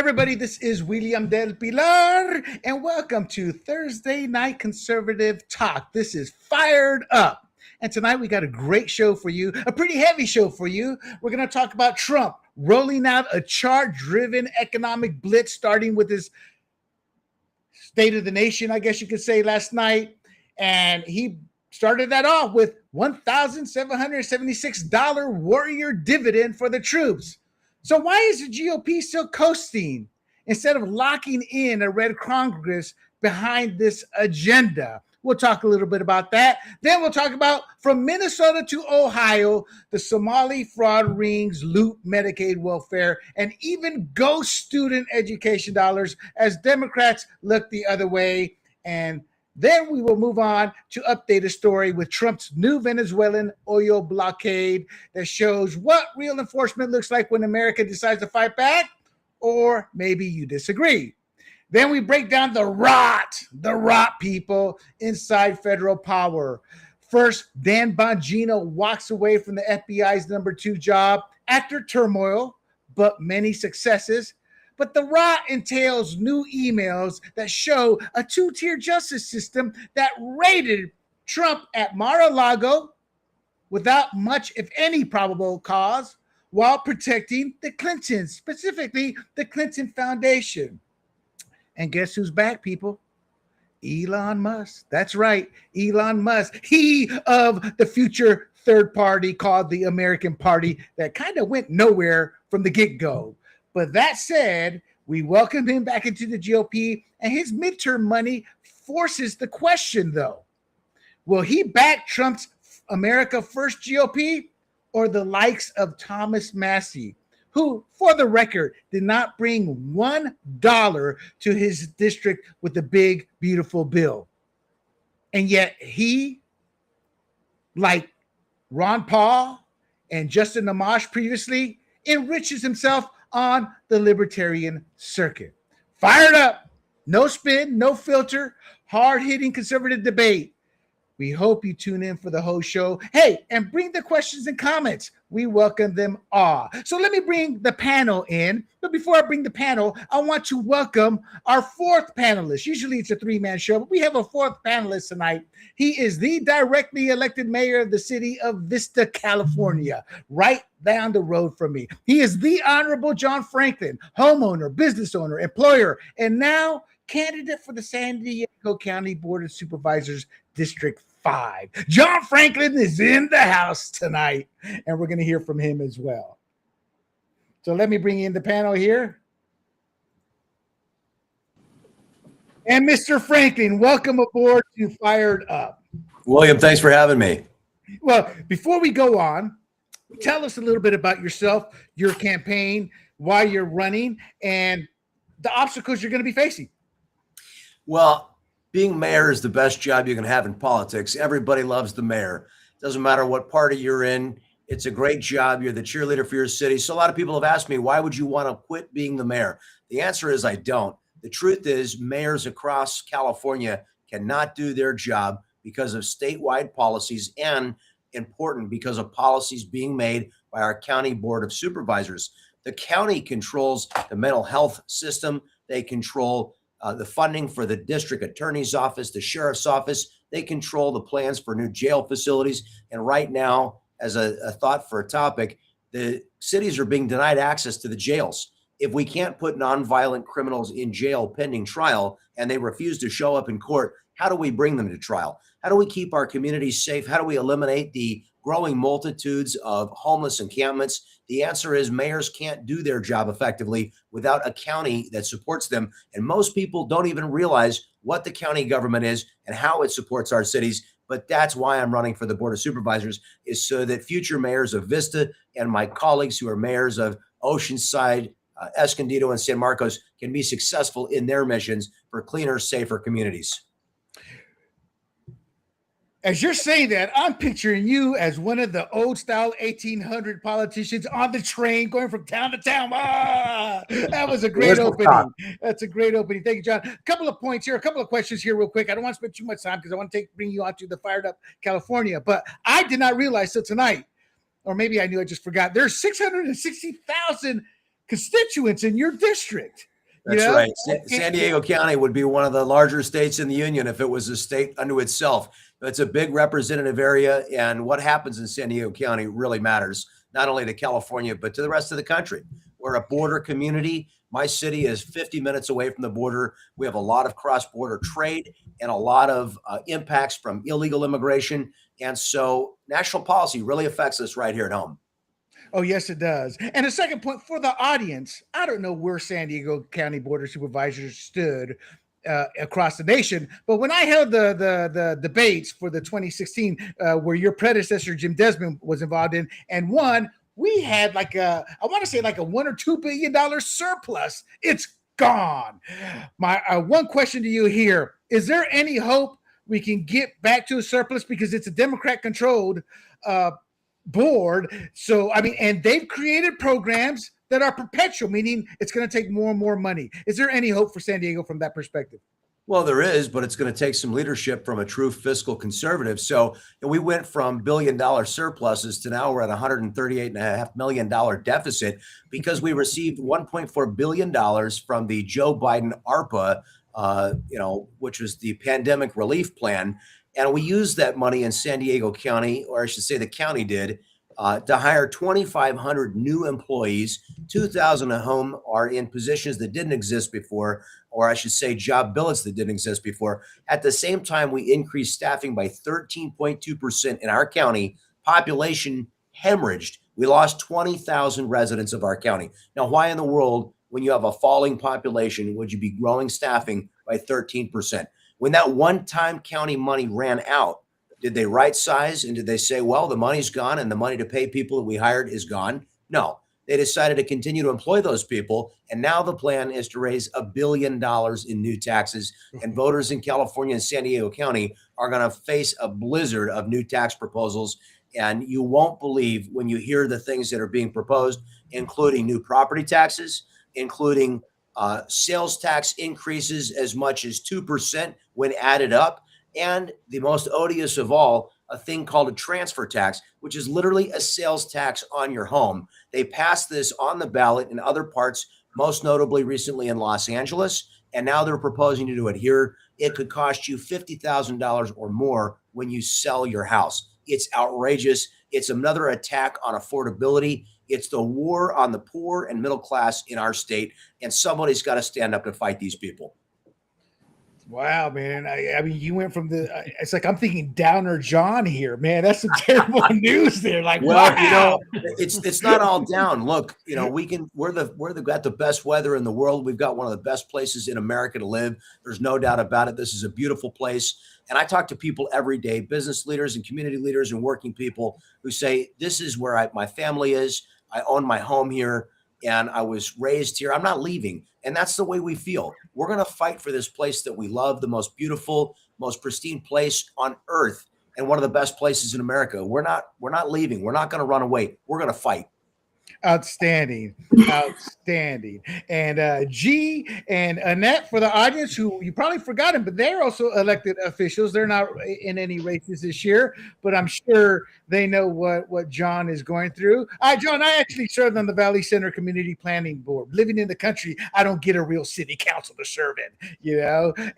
everybody. This is William del Pilar, and welcome to Thursday Night Conservative Talk. This is Fired Up. And tonight we got a great show for you, a pretty heavy show for you. We're going to talk about Trump rolling out a chart-driven economic blitz, starting with his State of the Nation, I guess you could say, last night. And he started that off with $1,776 warrior dividend for the troops. So why is the GOP still coasting instead of locking in a red Congress behind this agenda? We'll talk a little bit about that. Then we'll talk about from Minnesota to Ohio, the Somali fraud rings loot Medicaid welfare and even ghost student education dollars as Democrats look the other way. And then we will move on to update a story with Trump's new Venezuelan oil blockade that shows what real enforcement looks like when America decides to fight back, or maybe you disagree. Then we break down the rot people inside federal power. First, Dan Bongino walks away from the FBI's number 2 job after turmoil, but many successes. But the rot entails new emails that show a 2-tier justice system that raided Trump at Mar-a-Lago without much, if any, probable cause, while protecting the Clintons, specifically the Clinton Foundation. And guess who's back, people? Elon Musk. That's right, Elon Musk. He of the future third party called the American Party that kind of went nowhere from the get-go. But that said, we welcome him back into the GOP, and his midterm money forces the question, though. Will he back Trump's America First GOP or the likes of Thomas Massie, who, for the record, did not bring $1 to his district with the big, beautiful bill? And yet he, like Ron Paul and Justin Amash previously, enriches himself on the libertarian circuit. Fired up, no spin, no filter, hard-hitting conservative debate. We hope you tune in for the whole show. Hey, and bring the questions and comments. We welcome them all. So let me bring the panel in. But before I bring the panel, I want to welcome our 4th panelist. Usually it's a 3-man show, but we have a 4th panelist tonight. He is the directly elected mayor of the city of Vista, California, right down the road from me. He is the Honorable John Franklin, homeowner, business owner, employer, and now candidate for the San Diego County Board of Supervisors, District 5. John Franklin is in the house tonight, and we're going to hear from him as well. So let me bring in the panel here. And Mr. Franklin, welcome aboard to Fired Up. William, thanks for having me. Well, before we go on, tell us a little bit about yourself, your campaign, why you're running, and the obstacles you're going to be facing. Well, being mayor is the best job you can have in politics. Everybody loves the mayor. Doesn't matter what party you're in. It's a great job. You're the cheerleader for your city. So a lot of people have asked me, why would you want to quit being the mayor? The answer is I don't. The truth is mayors across California cannot do their job because of statewide policies and, important, because of policies being made by our county board of supervisors. The county controls the mental health system. They control the funding for the district attorney's office, the sheriff's office. They control the plans for new jail facilities. And right now, as a thought for a topic, the cities are being denied access to the jails. If we can't put nonviolent criminals in jail pending trial and they refuse to show up in court, how do we bring them to trial? How do we keep our communities safe? How do we eliminate the growing multitudes of homeless encampments? The answer is mayors can't do their job effectively without a county that supports them. And most people don't even realize what the county government is and how it supports our cities. But that's why I'm running for the Board of Supervisors, is so that future mayors of Vista and my colleagues who are mayors of Oceanside, Escondido, and San Marcos can be successful in their missions for cleaner, safer communities. As you're saying that, I'm picturing you as one of the old style 1800 politicians on the train going from town to town. That was a great opening. That's a great opening. Thank you, John. A couple of points here, a couple of questions here real quick. I don't want to spend too much time because I want to bring you on to the Fired Up California. But I did not realize till tonight, or maybe I knew, I just forgot, there's 660,000 constituents in your district. That's know? right. San Diego County would be one of the larger states in the union if it was a state unto itself. It's a big representative area, and what happens in San Diego County really matters, not only to California, but to the rest of the country. We're a border community. My city is 50 minutes away from the border. We have a lot of cross-border trade and a lot of impacts from illegal immigration. And so national policy really affects us right here at home. Oh, yes, it does. And a second point for the audience, I don't know where San Diego County Board of Supervisors stood across the nation, but when I held the debates for the 2016, where your predecessor Jim Desmond was involved in and won, we had like I want to say like a $1 or $2 billion surplus. It's gone. My one question to you here: is there any hope we can get back to a surplus, because it's a Democrat controlled board? So I mean, and they've created programs that are perpetual, meaning it's going to take more and more money. Is there any hope for San Diego from that perspective? Well, there is, but it's going to take some leadership from a true fiscal conservative. So we went from billion-dollar surpluses to now we're at $138.5 million deficit because we received $1.4 billion from the Joe Biden ARPA, which was the pandemic relief plan. And we used that money in San Diego County, or I should say the county did, to hire 2,500 new employees. 2,000 of whom are in positions that didn't exist before, or I should say job billets that didn't exist before. At the same time, we increased staffing by 13.2% in our county. Population hemorrhaged. We lost 20,000 residents of our county. Now, why in the world, when you have a falling population, would you be growing staffing by 13%? When that one-time county money ran out, did they right size and did they say, well, the money's gone and the money to pay people that we hired is gone? No, they decided to continue to employ those people. And now the plan is to raise $1 billion in new taxes. And voters in California and San Diego County are going to face a blizzard of new tax proposals. And you won't believe when you hear the things that are being proposed, including new property taxes, including sales tax increases as much as 2% when added up. And the most odious of all, a thing called a transfer tax, which is literally a sales tax on your home. They passed this on the ballot in other parts, most notably recently in Los Angeles, and now they're proposing to do it here. It could cost you $50,000 or more when you sell your house. It's outrageous. It's another attack on affordability. It's the war on the poor and middle class in our state, and somebody's got to stand up to fight these people. Wow, man. I mean, you went from it's like I'm thinking Downer John here, man. That's some terrible news there. Like, well, wow. It's not all down. Look, we're got the best weather in the world. We've got one of the best places in America to live. There's no doubt about it. This is a beautiful place. And I talk to people every day, business leaders and community leaders and working people who say, this is where my family is. I own my home here and I was raised here. I'm not leaving. And that's the way we feel. We're going to fight for this place that we love, the most beautiful, most pristine place on earth, and one of the best places in America. We're not leaving. We're not going to run away. We're going to fight. Outstanding. And G and Annette, for the audience who you probably forgotten, but they're also elected officials. They're not in any races this year, but I'm sure they know what John is going through. John, I actually served on the Valley Center Community Planning Board. Living in the country, I don't get a real city council to serve in,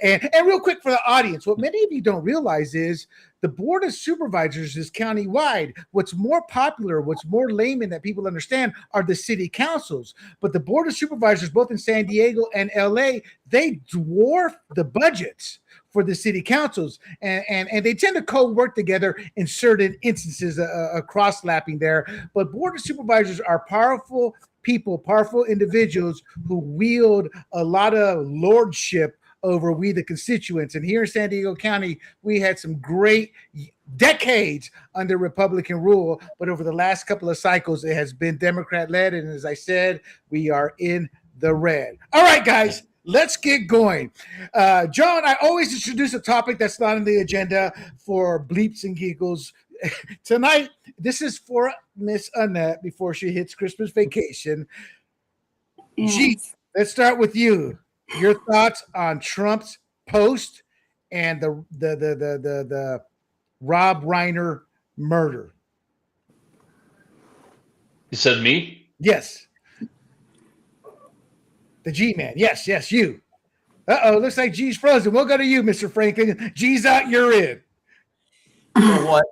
And real quick for the audience, what many of you don't realize is the Board of Supervisors is countywide. What's more popular, what's more layman that people understand are the city councils. But the Board of Supervisors, both in San Diego and LA, they dwarf the budgets for the city councils. And they tend to co-work together in certain instances, a cross-lapping there. But Board of Supervisors are powerful people, powerful individuals who wield a lot of lordship over we the constituents. And here in San Diego County, we had some great decades under Republican rule, but over the last couple of cycles, it has been Democrat led. And as I said, we are in the red. All right, guys, let's get going. John, I always introduce a topic that's not on the agenda for bleeps and giggles. Tonight, this is for Miss Annette before she hits Christmas vacation. Yes. Gee, let's start with you. Your thoughts on Trump's post and the Rob Reiner murder? You said me? Yes. The G-Man. Yes, you. Looks like G's frozen. We'll go to you, Mr. Franklin. G's out, you're in. You know what?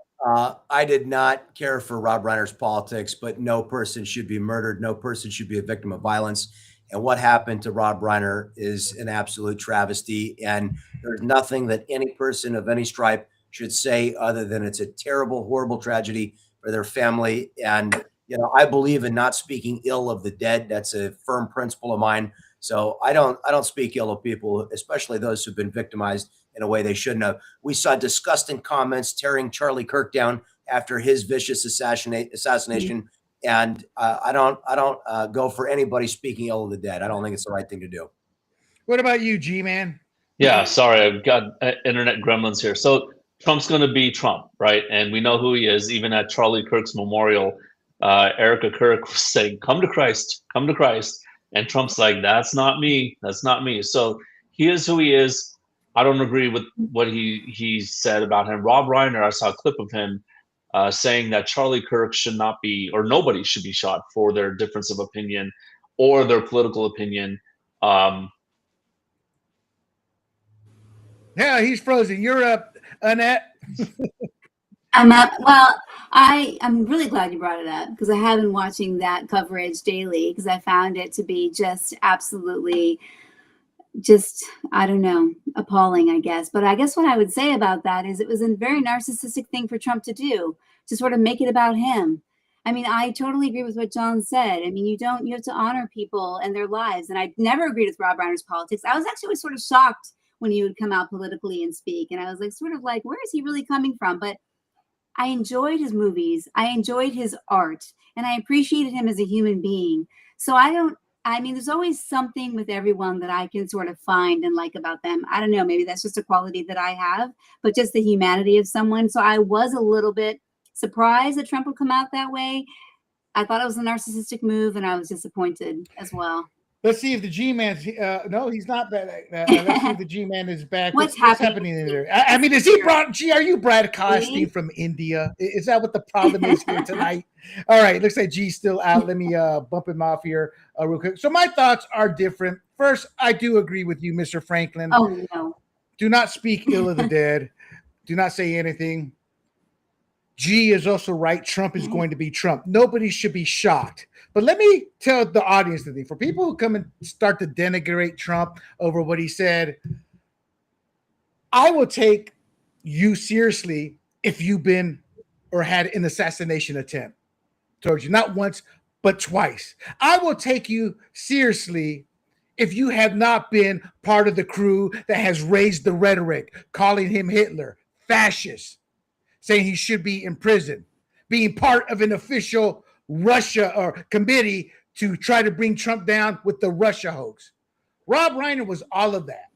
I did not care for Rob Reiner's politics, but no person should be murdered. No person should be a victim of violence. And what happened to Rob Reiner is an absolute travesty. And there's nothing that any person of any stripe should say other than it's a terrible, horrible tragedy for their family. And, you know, I believe in not speaking ill of the dead. That's a firm principle of mine. So I don't speak ill of people, especially those who've been victimized in a way they shouldn't have. We saw disgusting comments tearing Charlie Kirk down after his vicious assassination. And I don't go for anybody speaking ill of the dead. I don't think it's the right thing to do. What about you, G-Man? Yeah, sorry, I've got internet gremlins here. So Trump's going to be Trump, right? And we know who he is. Even at Charlie Kirk's memorial, Erica Kirk was saying, "Come to Christ, come to Christ." And Trump's like, "That's not me. That's not me." So he is who he is. I don't agree with what he said about him. Rob Reiner, I saw a clip of him saying that Charlie Kirk should not be, or nobody should be shot for their difference of opinion or their political opinion. Yeah, he's frozen. You're up, Annette. I'm up. Well, I'm really glad you brought it up because I have been watching that coverage daily because I found it to be just absolutely I don't know, appalling, I guess. But I guess what I would say about that is it was a very narcissistic thing for Trump to do, to sort of make it about him. I mean, I totally agree with what John said. I mean, you have to honor people and their lives. And I never agreed with Rob Reiner's politics. I was actually sort of shocked when he would come out politically and speak. And I was like, sort of like, where is he really coming from? But I enjoyed his movies. I enjoyed his art. And I appreciated him as a human being. So there's always something with everyone that I can sort of find and like about them. I don't know, maybe that's just a quality that I have, but just the humanity of someone. So I was a little bit surprised that Trump would come out that way. I thought it was a narcissistic move, and I was disappointed as well. Let's see if the G-Man's no, he's not back. Let's see if the G-Man is back. What's happening in there? I mean, is he are you Brad Costy from India? Is that what the problem is here tonight? All right, looks like G's still out. Let me bump him off here real quick. So my thoughts are different. First, I do agree with you, Mr. Franklin. Oh, no. Do not speak ill of the dead. Do not say anything. G is also right. Trump is going to be Trump. Nobody should be shocked. But let me tell the audience the thing. For people who come and start to denigrate Trump over what he said, I will take you seriously if you've been or had an assassination attempt towards you. Not once, but twice. I will take you seriously if you have not been part of the crew that has raised the rhetoric, calling him Hitler, fascist, saying he should be in prison, being part of an official Russia or committee to try to bring Trump down with the Russia hoax. Rob Reiner was all of that.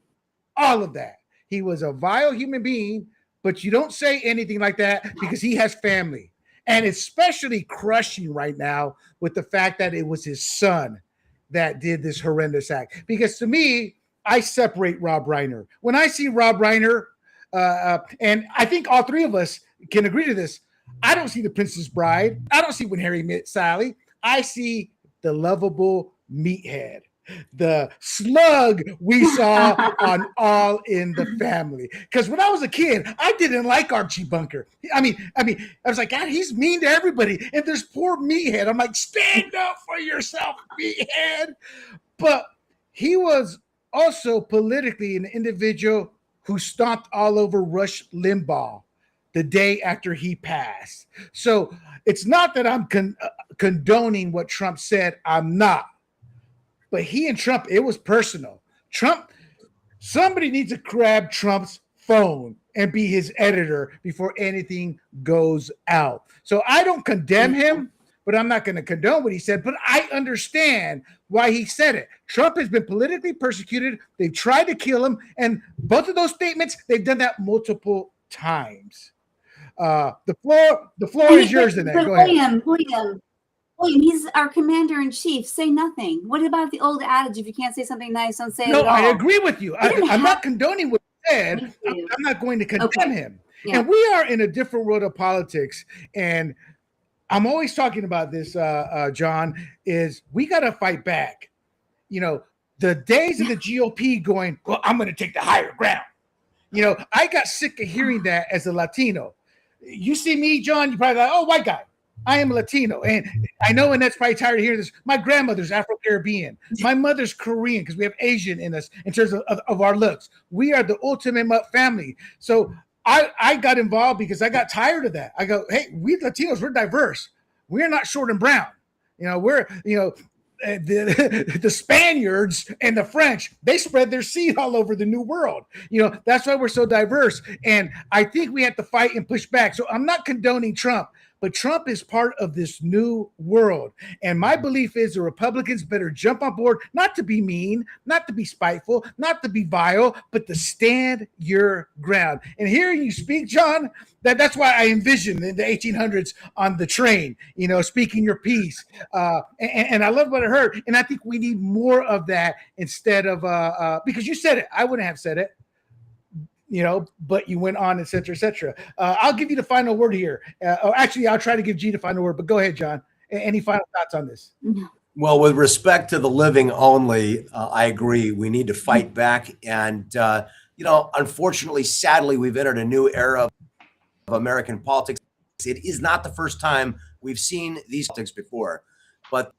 All of that. He was a vile human being, but you don't say anything like that because he has family. And especially crushing right now with the fact that it was his son that did this horrendous act. Because to me, I separate Rob Reiner. When I see Rob Reiner, and I think all three of us can agree to this, I don't see the Princess Bride. I don't see When Harry Met Sally. I see the lovable meathead, the slug we saw on All in the Family. Because when I was a kid, I didn't like Archie Bunker. I mean, I was like, God, he's mean to everybody. And there's poor meathead. I'm like, stand up for yourself, meathead. But he was also politically an individual who stomped all over Rush Limbaugh the day after he passed. So it's not that I'm condoning what Trump said. I'm not. But he and Trump, it was personal. Somebody needs to grab Trump's phone and be his editor before anything goes out. So I don't condemn him, but I'm not going to condone what he said. But I understand why he said it. Trump has been politically persecuted. They've tried to kill him. And both of those statements, they've done that multiple times. The floor is yours, Annette. Go ahead. William, he's our commander in chief. Say nothing. What about the old adage? If you can't say something nice, don't say it at all. I agree with you. I'm not condoning what he said. I'm not going to condemn him. Yeah. And we are in a different world of politics. And I'm always talking about this, John, is we got to fight back. You know, the days of the GOP going, well, I'm going to take the higher ground. You know, I got sick of hearing that as a Latino. You see me, John, you're probably like, oh, white guy. I am Latino. And I know Annette's probably tired of hearing this. My grandmother's Afro-Caribbean. My mother's Korean because we have Asian in us in terms of our looks. We are the ultimate family. So I got involved because I got tired of that. I go, hey, we Latinos, we're diverse. We're not short and brown. You know, we're, you know, the Spaniards and the French, they spread their seed all over the new world. You know, that's why we're so diverse. And I think we have to fight and push back. So I'm not condoning Trump, but Trump is part of this new world. And my belief is the Republicans better jump on board, not to be mean, not to be spiteful, not to be vile, but to stand your ground. And hearing you speak, John, that's why I envisioned in the 1800s on the train, you know, speaking your piece. And I love what I heard. And I think we need more of that instead of, because you said it, I wouldn't have said it. You know, but you went on, et cetera, et cetera. I'll give you the final word here. Actually, I'll try to give G the final word, but go ahead, John. Any final thoughts on this? Well, with respect to the living only, I agree. We need to fight back. And, you know, unfortunately, sadly, we've entered a new era of American politics. It is not the first time we've seen these politics before, but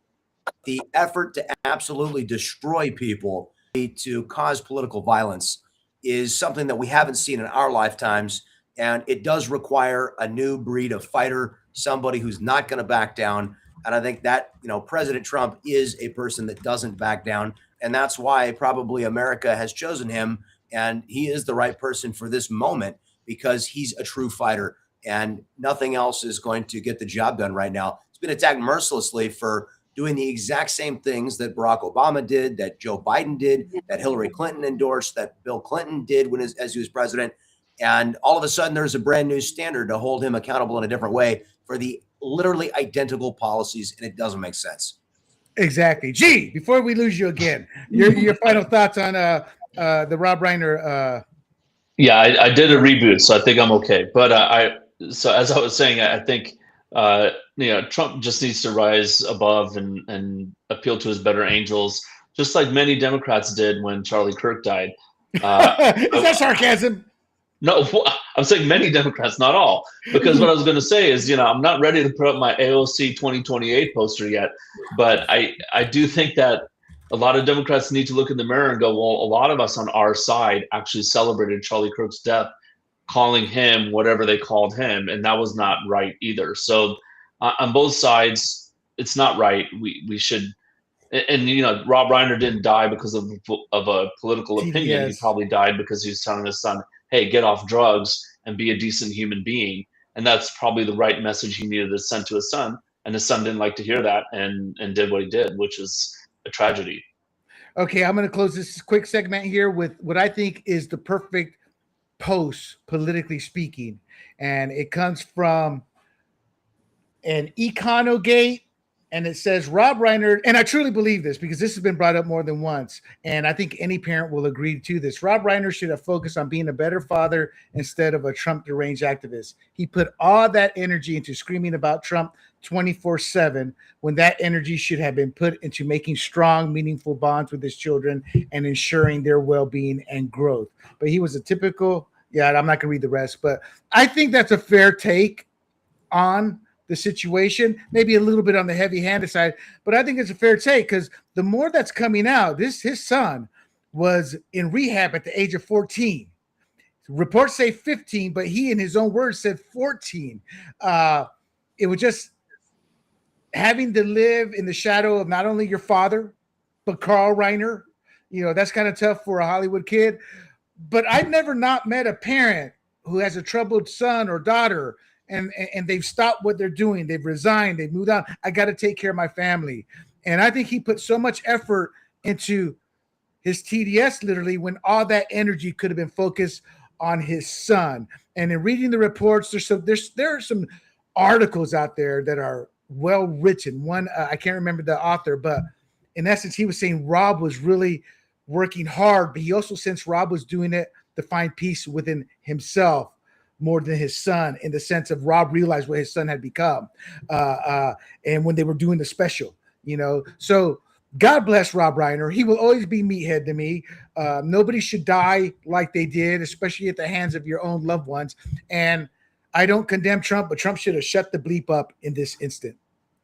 the effort to absolutely destroy people, to cause political violence, is something that we haven't seen in our lifetimes. And it does require a new breed of fighter, somebody who's not going to back down. And I think that, you know, President Trump is a person that doesn't back down. And that's why probably America has chosen him. And he is the right person for this moment because he's a true fighter and nothing else is going to get the job done right now. He's been attacked mercilessly for doing the exact same things that Barack Obama did, that Joe Biden did, that Hillary Clinton endorsed, that Bill Clinton did as he was president. And all of a sudden, there's a brand new standard to hold him accountable in a different way for the literally identical policies, and it doesn't make sense. Exactly. G, before we lose you again, your final thoughts on the Rob Reiner. Yeah, I did a reboot, so I think I'm okay. But so as I was saying, I think you know, Trump just needs to rise above and appeal to his better angels, just like many Democrats did when Charlie Kirk died. Is that sarcasm? No, I'm saying many Democrats, not all. Because what I was going to say is, you know, I'm not ready to put up my AOC 2028 poster yet, but I do think that a lot of Democrats need to look in the mirror and go, well, a lot of us on our side actually celebrated Charlie Kirk's death, calling him whatever they called him, and that was not right either. So on both sides, it's not right. We should, and you know, Rob Reiner didn't die because of a political opinion. He probably died because he was telling his son, hey, get off drugs and be a decent human being. And that's probably the right message he needed to send to his son. And his son didn't like to hear that and did what he did, which is a tragedy. Okay, I'm going to close this quick segment here with what I think is the perfect post, politically speaking. And it comes from an Econogate, and it says Rob Reiner, and I truly believe this because this has been brought up more than once, and I think any parent will agree to this. Rob Reiner should have focused on being a better father instead of a Trump deranged activist. He put all that energy into screaming about Trump 24/7 when that energy should have been put into making strong, meaningful bonds with his children and ensuring their well-being and growth. But he was a typical, I'm not going to read the rest, but I think that's a fair take on the situation, maybe a little bit on the heavy-handed side, but I think it's a fair take because the more that's coming out, his son was in rehab at the age of 14. Reports say 15, but he in his own words said 14. It was just having to live in the shadow of not only your father, but Carl Reiner. You know, that's kind of tough for a Hollywood kid. But I've never not met a parent who has a troubled son or daughter and they've stopped what they're doing. They've resigned. They've moved on. I got to take care of my family. And I think he put so much effort into his TDS literally when all that energy could have been focused on his son. And in reading the reports, there are some articles out there that are well written. One, I can't remember the author, but in essence, he was saying Rob was really working hard, but he also sensed Rob was doing it to find peace within himself more than his son, in the sense of Rob realized what his son had become. And when they were doing the special, you know, so God bless Rob Reiner. He will always be meathead to me. Nobody should die like they did, especially at the hands of your own loved ones. And I don't condemn Trump, but Trump should have shut the bleep up in this instant.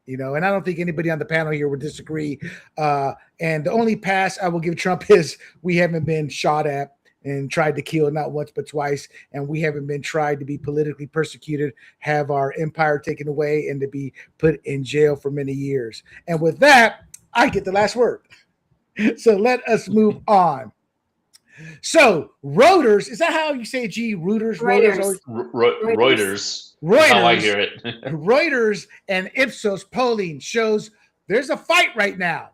And I don't think anybody on the panel here would disagree. And the only pass I will give Trump is we haven't been shot at and tried to kill not once but twice, and we haven't been tried to be politically persecuted, have our empire taken away, and to be put in jail for many years. And with that, I get the last word. So let us move on. So Reuters, is that how you say it, G? Reuters? Reuters. Reuters. How I hear it. Reuters and Ipsos polling shows there's a fight right now.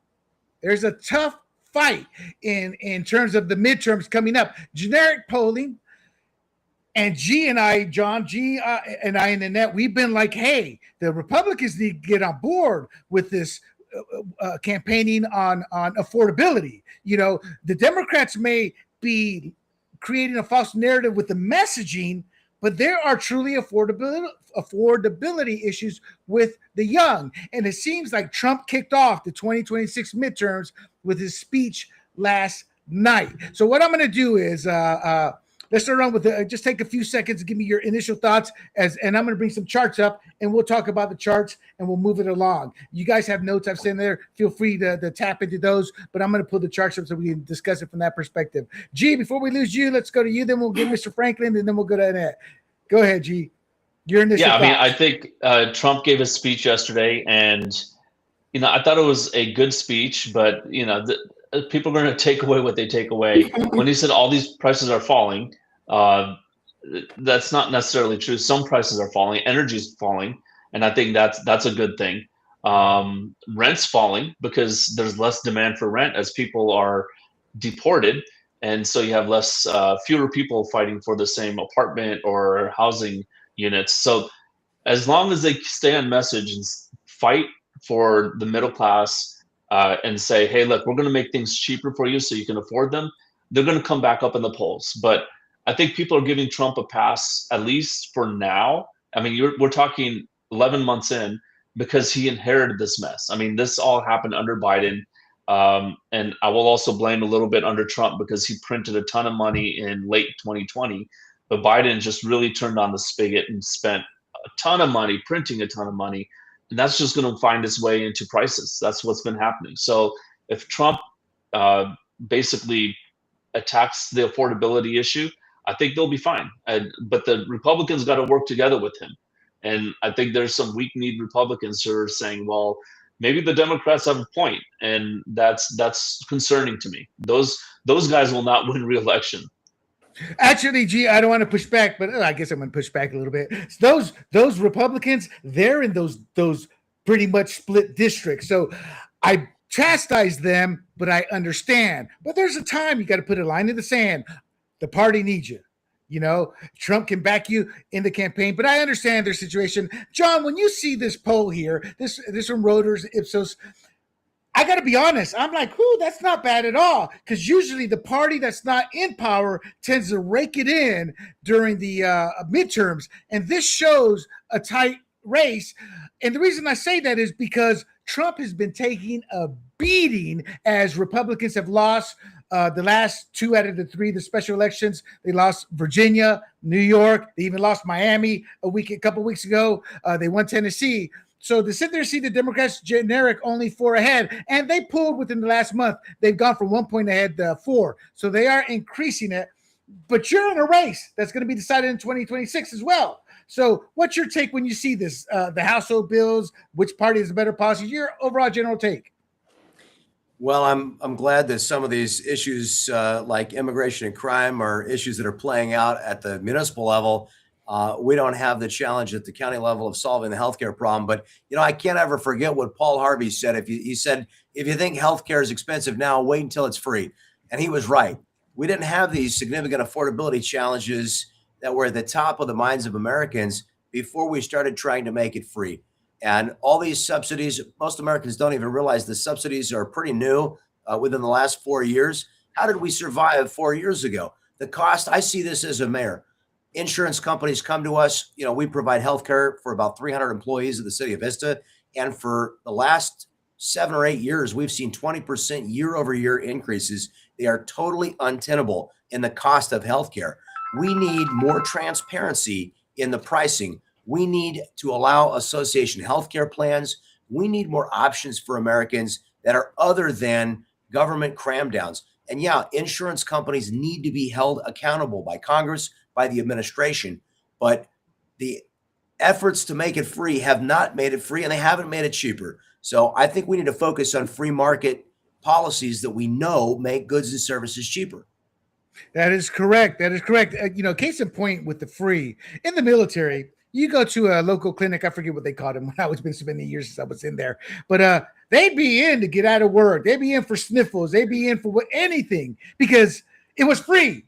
There's a tough fight in terms of the midterms coming up. Generic polling, and G and I, John, G and I in the net, we've been like, hey, the Republicans need to get on board with this campaigning on affordability. The Democrats may be creating a false narrative with the messaging, but there are truly affordability issues with the young. And it seems like Trump kicked off the 2026 midterms with his speech last night. So what I'm going to do is let's start on with just take a few seconds to give me your initial thoughts, and I'm going to bring some charts up, and we'll talk about the charts, and we'll move it along. You guys have notes I've sent there. Feel free to tap into those, but I'm going to pull the charts up so we can discuss it from that perspective. G, before we lose you, let's go to you, then we'll get Mr. Franklin, and then we'll go to Annette. Go ahead, G. Your initial thoughts. I think Trump gave a speech yesterday, and I thought it was a good speech, but people are going to take away what they take away. When he said all these prices are falling, that's not necessarily true. Some prices are falling, energy's falling, and I think that's a good thing. Rent's falling because there's less demand for rent as people are deported, and so you have fewer people fighting for the same apartment or housing units. So as long as they stay on message and fight for the middle class and say, hey, look, we're going to make things cheaper for you so you can afford them, they're going to come back up in the polls. But I think people are giving Trump a pass, at least for now. We're talking 11 months in, because he inherited this mess. This all happened under Biden. And I will also blame a little bit under Trump because he printed a ton of money in late 2020. But Biden just really turned on the spigot and spent a ton of money, printing a ton of money. And that's just going to find its way into prices. That's what's been happening. So if Trump basically attacks the affordability issue, I think they'll be fine. But the Republicans got to work together with him. And I think there's some weak-kneed Republicans who are saying, well, maybe the Democrats have a point. And that's concerning to me. Those guys will not win re-election. Actually, G, I don't want to push back, but I guess I'm going to push back a little bit. Those Republicans, they're in those pretty much split districts. So I chastise them, but I understand. But there's a time you got to put a line in the sand. The party needs you. Trump can back you in the campaign, but I understand their situation. John, when you see this poll here, this from Reuters, Ipsos, I got to be honest. I'm like, that's not bad at all. Because usually the party that's not in power tends to rake it in during the midterms. And this shows a tight race. And the reason I say that is because Trump has been taking a beating as Republicans have lost the last 2 out of the 3, the special elections. They lost Virginia, New York. They even lost Miami a couple weeks ago. They won Tennessee. So to sit there and see the Democrats generic only 4 ahead, and they pulled within the last month. They've gone from 1 point ahead to 4. So they are increasing it. But you're in a race that's going to be decided in 2026 as well. So what's your take when you see this, the household bills, which party is a better policy? Your overall general take? Well, I'm glad that some of these issues like immigration and crime are issues that are playing out at the municipal level. We don't have the challenge at the county level of solving the healthcare problem. But, I can't ever forget what Paul Harvey said. He said, if you think healthcare is expensive now, wait until it's free. And he was right. We didn't have these significant affordability challenges that were at the top of the minds of Americans before we started trying to make it free. And all these subsidies, most Americans don't even realize the subsidies are pretty new within the last 4 years. How did we survive 4 years ago? The cost, I see this as a mayor. Insurance companies come to us. We provide health care for about 300 employees of the city of Vista. And for the last 7 or 8 years, we've seen 20% year over year increases. They are totally untenable in the cost of healthcare. We need more transparency in the pricing. We need to allow association healthcare plans. We need more options for Americans that are other than government cram downs. And yeah, insurance companies need to be held accountable by Congress, by the administration, but the efforts to make it free have not made it free, and they haven't made it cheaper. So I think we need to focus on free market policies that we know make goods and services cheaper. That is correct. That is correct. Case in point with the free in the military, you go to a local clinic. I forget what they called them when I was been so many years since I was in there, but they'd be in to get out of work. They'd be in for sniffles. They'd be in for anything because it was free.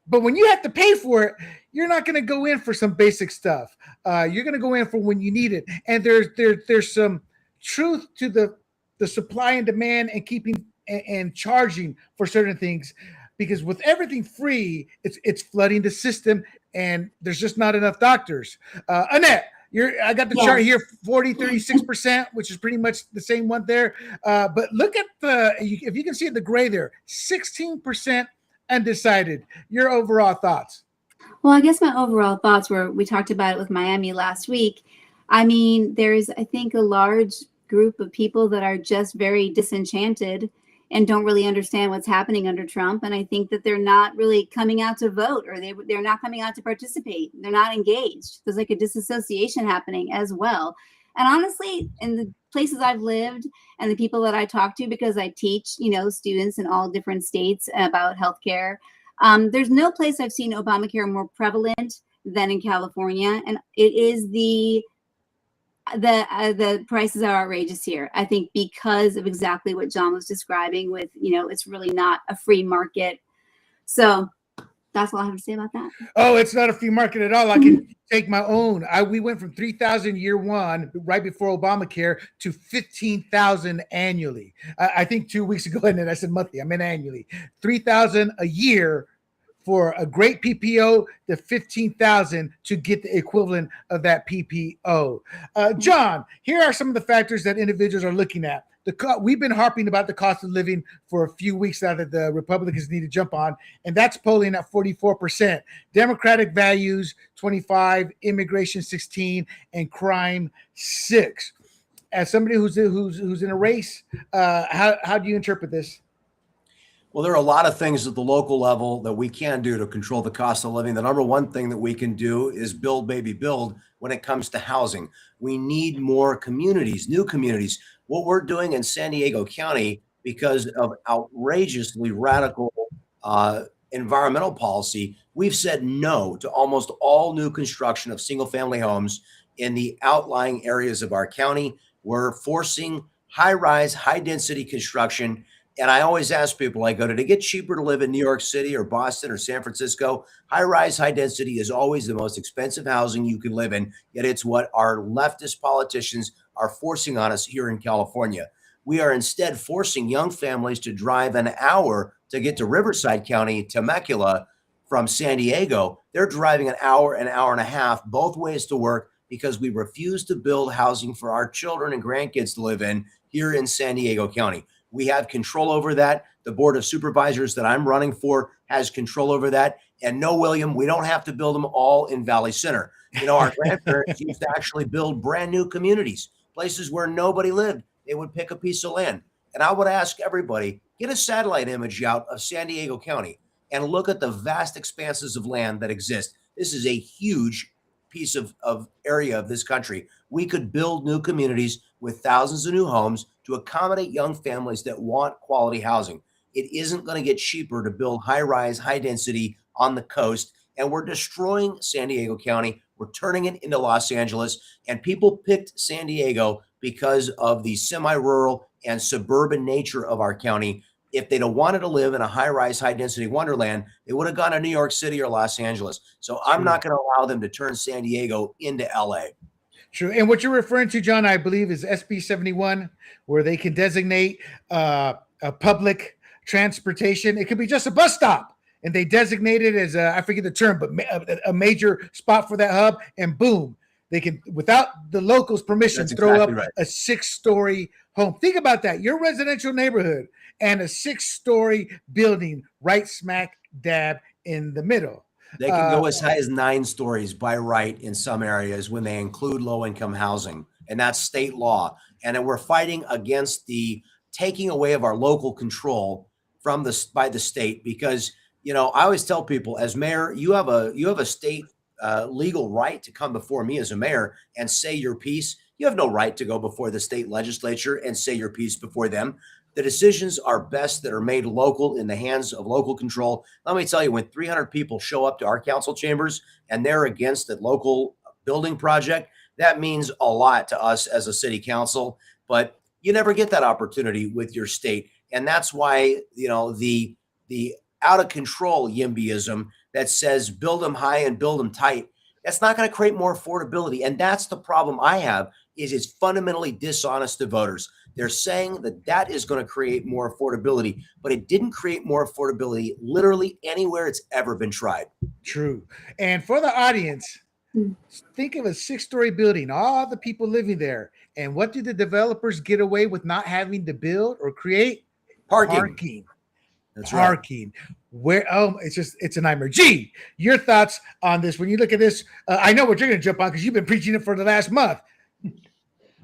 But when you have to pay for it, you're not going to go in for some basic stuff. You're going to go in for when you need it. And there's some truth to the supply and demand and keeping and charging for certain things. Because with everything free, it's flooding the system, and there's just not enough doctors. Annette, I got the chart here, 36%, which is pretty much the same one there. But look at if you can see the gray there, 16% undecided. Your overall thoughts? Well, I guess my overall thoughts were, we talked about it with Miami last week. I mean, there's, I think, a large group of people that are just very disenchanted and don't really understand what's happening under Trump. And I think that they're not really coming out to vote, or they're not coming out to participate. They're not engaged. There's like a disassociation happening as well. And honestly, in the places I've lived and the people that I talk to, because I teach, students in all different states about healthcare, there's no place I've seen Obamacare more prevalent than in California. And it is the prices are outrageous here, I think, because of exactly what John was describing with, it's really not a free market. So that's all I have to say about that. Oh, it's not a free market at all. I can take my own. We went from 3,000 year one, right before Obamacare, to 15,000 annually. I think 2 weeks ago, and then I said monthly, I meant annually. 3,000 a year for a great PPO, to 15,000 to get the equivalent of that PPO. John, here are some of the factors that individuals are looking at. We've been harping about the cost of living for a few weeks now that the Republicans need to jump on, and that's polling at 44%. Democratic values, 25, immigration, 16, and crime, 6. As somebody who's in a race, how do you interpret this? Well, there are a lot of things at the local level that we can do to control the cost of living. The number one thing that we can do is build, baby, build when it comes to housing. We need more communities, new communities. What we're doing in San Diego County, because of outrageously radical environmental policy, we've said no to almost all new construction of single-family homes in the outlying areas of our county. We're forcing high-rise, high-density construction. And I always ask people, I go, did it get cheaper to live in New York City or Boston or San Francisco? High rise, high density is always the most expensive housing you can live in. Yet it's what our leftist politicians are forcing on us here in California. We are instead forcing young families to drive an hour to get to Riverside County, Temecula from San Diego. They're driving an hour and a half both ways to work because we refuse to build housing for our children and grandkids to live in here in San Diego County. We have control over that. The Board of Supervisors that I'm running for has control over that. And no, William, we don't have to build them all in Valley Center. Our grandparents used to actually build brand new communities, places where nobody lived. They would pick a piece of land. And I would ask everybody, get a satellite image out of San Diego County and look at the vast expanses of land that exist. This is a huge piece of area of this country. We could build new communities with thousands of new homes to accommodate young families that want quality housing. It isn't going to get cheaper to build high-rise, high-density on the coast, and we're destroying San Diego County. We're turning it into Los Angeles, and people picked San Diego because of the semi-rural and suburban nature of our county. If they'd have wanted to live in a high-rise, high-density wonderland, they would have gone to New York City or Los Angeles. So I'm not going to allow them to turn San Diego into LA. True. And what you're referring to, John, I believe is SB 71, where they can designate a public transportation. It could be just a bus stop, and they designate it as I forget the term, but a major spot for that hub, and boom, they can, without the locals' permission, throw up a 6-story home. Think about that. Your residential neighborhood and a 6-story building right smack dab in the middle. They can go as high as 9 stories by right in some areas when they include low-income housing, and that's state law. And we're fighting against the taking away of our local control from by the state, because I always tell people, as mayor, you have a state legal right to come before me as a mayor and say your piece. You have no right to go before the state legislature and say your piece before them. The decisions are best that are made local, in the hands of local control. Let me tell you, when 300 people show up to our council chambers and they're against a local building project, that means a lot to us as a city council. But you never get that opportunity with your state. And that's why, the out of control YIMBYism that says build them high and build them tight, that's not going to create more affordability. And that's the problem I have, is it's fundamentally dishonest to voters. They're saying that is going to create more affordability, but it didn't create more affordability literally anywhere it's ever been tried. True. And for the audience, think of a 6-story building, all the people living there. And what do the developers get away with not having to build or create? Parking. That's parking. Right. Where it's a nightmare. G, your thoughts on this when you look at this? I know what you're going to jump on because you've been preaching it for the last month.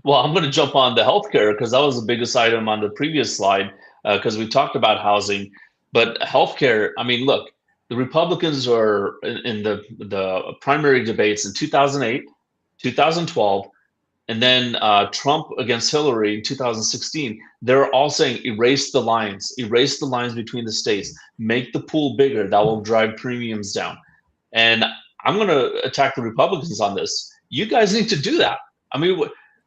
Well, I'm going to jump on the healthcare because that was the biggest item on the previous slide, because we talked about housing, but healthcare. I mean, look, the Republicans are in the primary debates in 2008, 2012, and then Trump against Hillary in 2016. They're all saying erase the lines between the states, make the pool bigger. That will drive premiums down. And I'm going to attack the Republicans on this. You guys need to do that. I mean,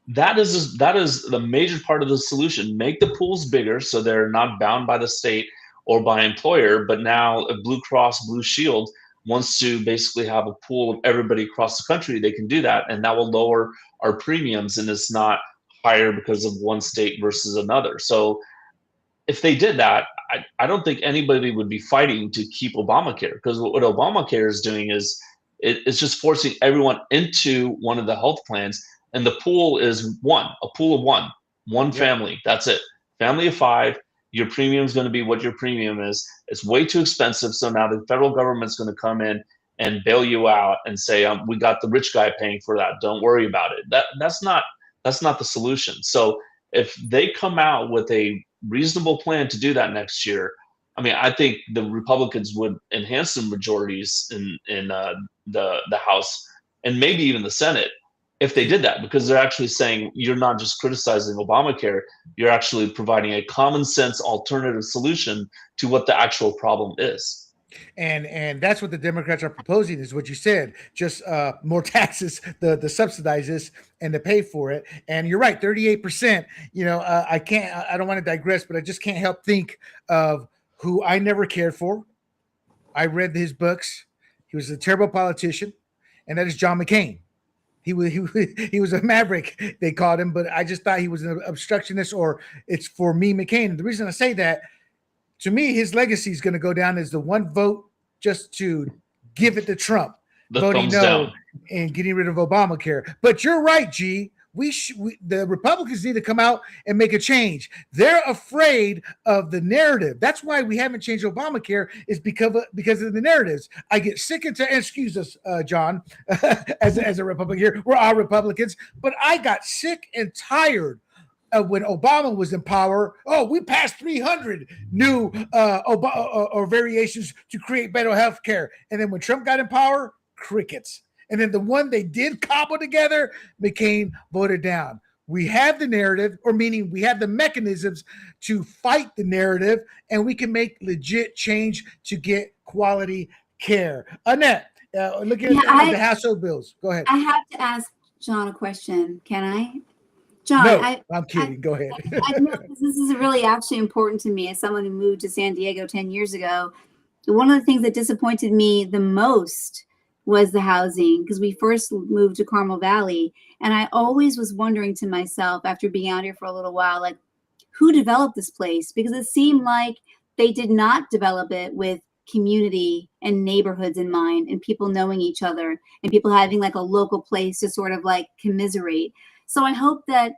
that is the major part of the solution. Make the pools bigger so they're not bound by the state or by employer. But now Blue Cross Blue Shield wants to basically have a pool of everybody across the country. They can do that, and that will lower our premiums, and it's not higher because of one state versus another. So if they did that, I don't think anybody would be fighting to keep Obamacare, because what Obamacare is doing is it's just forcing everyone into one of the health plans. And the pool is a pool of one family. That's it. Family of 5. Your premium is going to be what your premium is. It's way too expensive. So now the federal government's going to come in and bail you out and say, we got the rich guy paying for that. Don't worry about it. That's not the solution. So if they come out with a reasonable plan to do that next year, I mean, I think the Republicans would enhance the majorities in the House and maybe even the Senate if they did that, because they're actually saying you're not just criticizing Obamacare, you're actually providing a common sense alternative solution to what the actual problem is. And that's what the Democrats are proposing, is what you said, just more taxes, the subsidize this and to pay for it. And you're right, 38%. I don't want to digress, but I just can't help think of who I never cared for. I read his books. He was a terrible politician, and that is John McCain. He was a maverick, they called him, but I just thought he was an obstructionist, or it's for me, McCain. And the reason I say that, to me, his legacy is going to go down as the one vote just to give it to Trump, voting no down and getting rid of Obamacare. But you're right, G. The Republicans need to come out and make a change. They're afraid of the narrative. That's why we haven't changed Obamacare, is because of the narratives. I get sick and tired. Excuse us, John, as a Republican here. We're all Republicans, but I got sick and tired of when Obama was in power. Oh, we passed 300 new or variations to create better health care. And then when Trump got in power, crickets. And then the one they did cobble together, McCain voted down. We have the narrative, or meaning we have the mechanisms to fight the narrative, and we can make legit change to get quality care. Annette, look at the household bills. Go ahead. I have to ask John a question. Can I? John, no, I'm kidding. Go ahead. I know this is really actually important to me as someone who moved to San Diego 10 years ago. One of the things that disappointed me the most was the housing, because we first moved to Carmel Valley, and I always was wondering to myself, after being out here for a little while, like, who developed this place? Because it seemed like they did not develop it with community and neighborhoods in mind, and people knowing each other, and people having like a local place to sort of like commiserate. So I hope that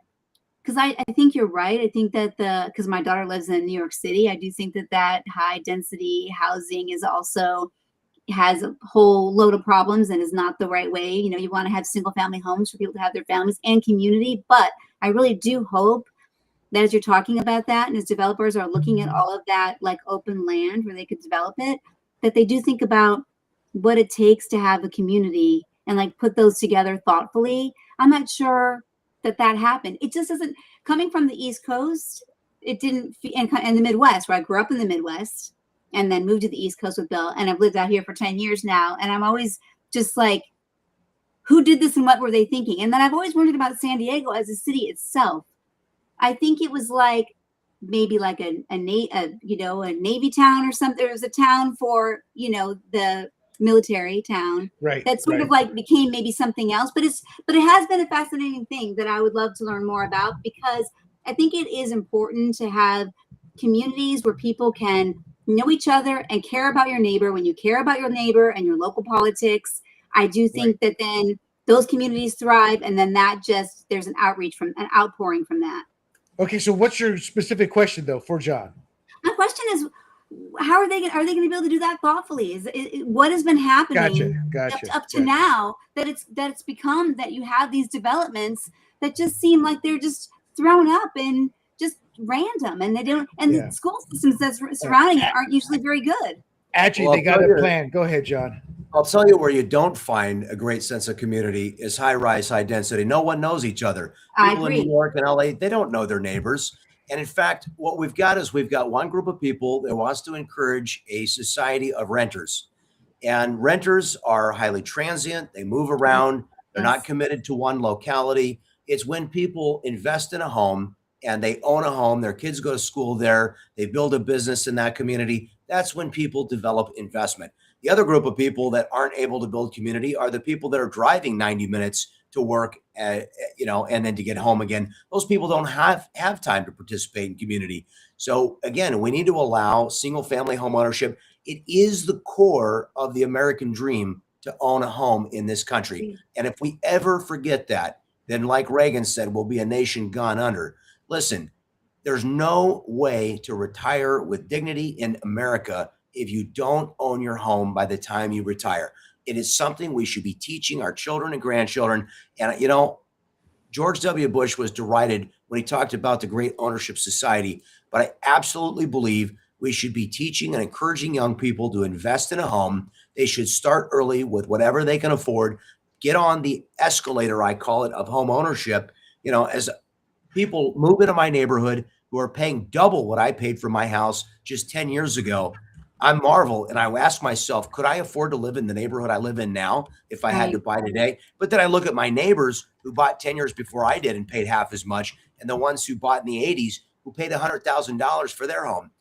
because I think you're right. I think that because my daughter lives in New York City, I do think that high density housing is also has a whole load of problems and is not the right way. You know, you want to have single family homes for people to have their families and community. But I really do hope that as you're talking about that and as developers are looking at all of that like open land where they could develop it, that they do think about what it takes to have a community and like put those together thoughtfully. I'm not sure that happened. It just isn't coming from the East Coast. It didn't, and the Midwest, where I grew up in the Midwest and then moved to the East Coast with Bill. And I've lived out here for 10 years now. And I'm always just like, who did this and what were they thinking? And then I've always wondered about San Diego as a city itself. I think it was like maybe like a Navy town or something. There was a town for, the military town, right? That sort of like became maybe something else. But it has been a fascinating thing that I would love to learn more about, because I think it is important to have communities where people can know each other and care about your neighbor. When you care about your neighbor and your local politics, I do think that then those communities thrive, and then there's an outpouring from that. Okay, so what's your specific question though for John? My question is, how are they going to be able to do that thoughtfully? What has been happening up to now that it's become that you have these developments that just seem like they're just thrown up and just random, and they don't, and the school systems that's surrounding it aren't usually very good. Actually, they got a plan. Go ahead, John. I'll tell you where you don't find a great sense of community is high rise, high density. No one knows each other. People in New York and LA, they don't know their neighbors. And in fact, what we've got is we've got one group of people that wants to encourage a society of renters. And renters are highly transient. They move around. They're not committed to one locality. It's when people invest in a home and they own a home, their kids go to school there, they build a business in that community. That's when people develop investment. The other group of people that aren't able to build community are the people that are driving 90 minutes to work, and then to get home again. Those people don't have time to participate in community. So again, we need to allow single family home ownership. It is the core of the American dream to own a home in this country. And if we ever forget that, then like Reagan said, we'll be a nation gone under. Listen, there's no way to retire with dignity in America if you don't own your home by the time you retire. It is something we should be teaching our children and grandchildren. And, George W. Bush was derided when he talked about the great ownership society. But I absolutely believe we should be teaching and encouraging young people to invest in a home. They should start early with whatever they can afford. Get on the escalator, I call it, of home ownership. As people move into my neighborhood who are paying double what I paid for my house just 10 years ago, I marvel and I ask myself, could I afford to live in the neighborhood I live in now if I had to buy today? But then I look at my neighbors who bought 10 years before I did and paid half as much, and the ones who bought in the 80s who paid $100,000 for their home.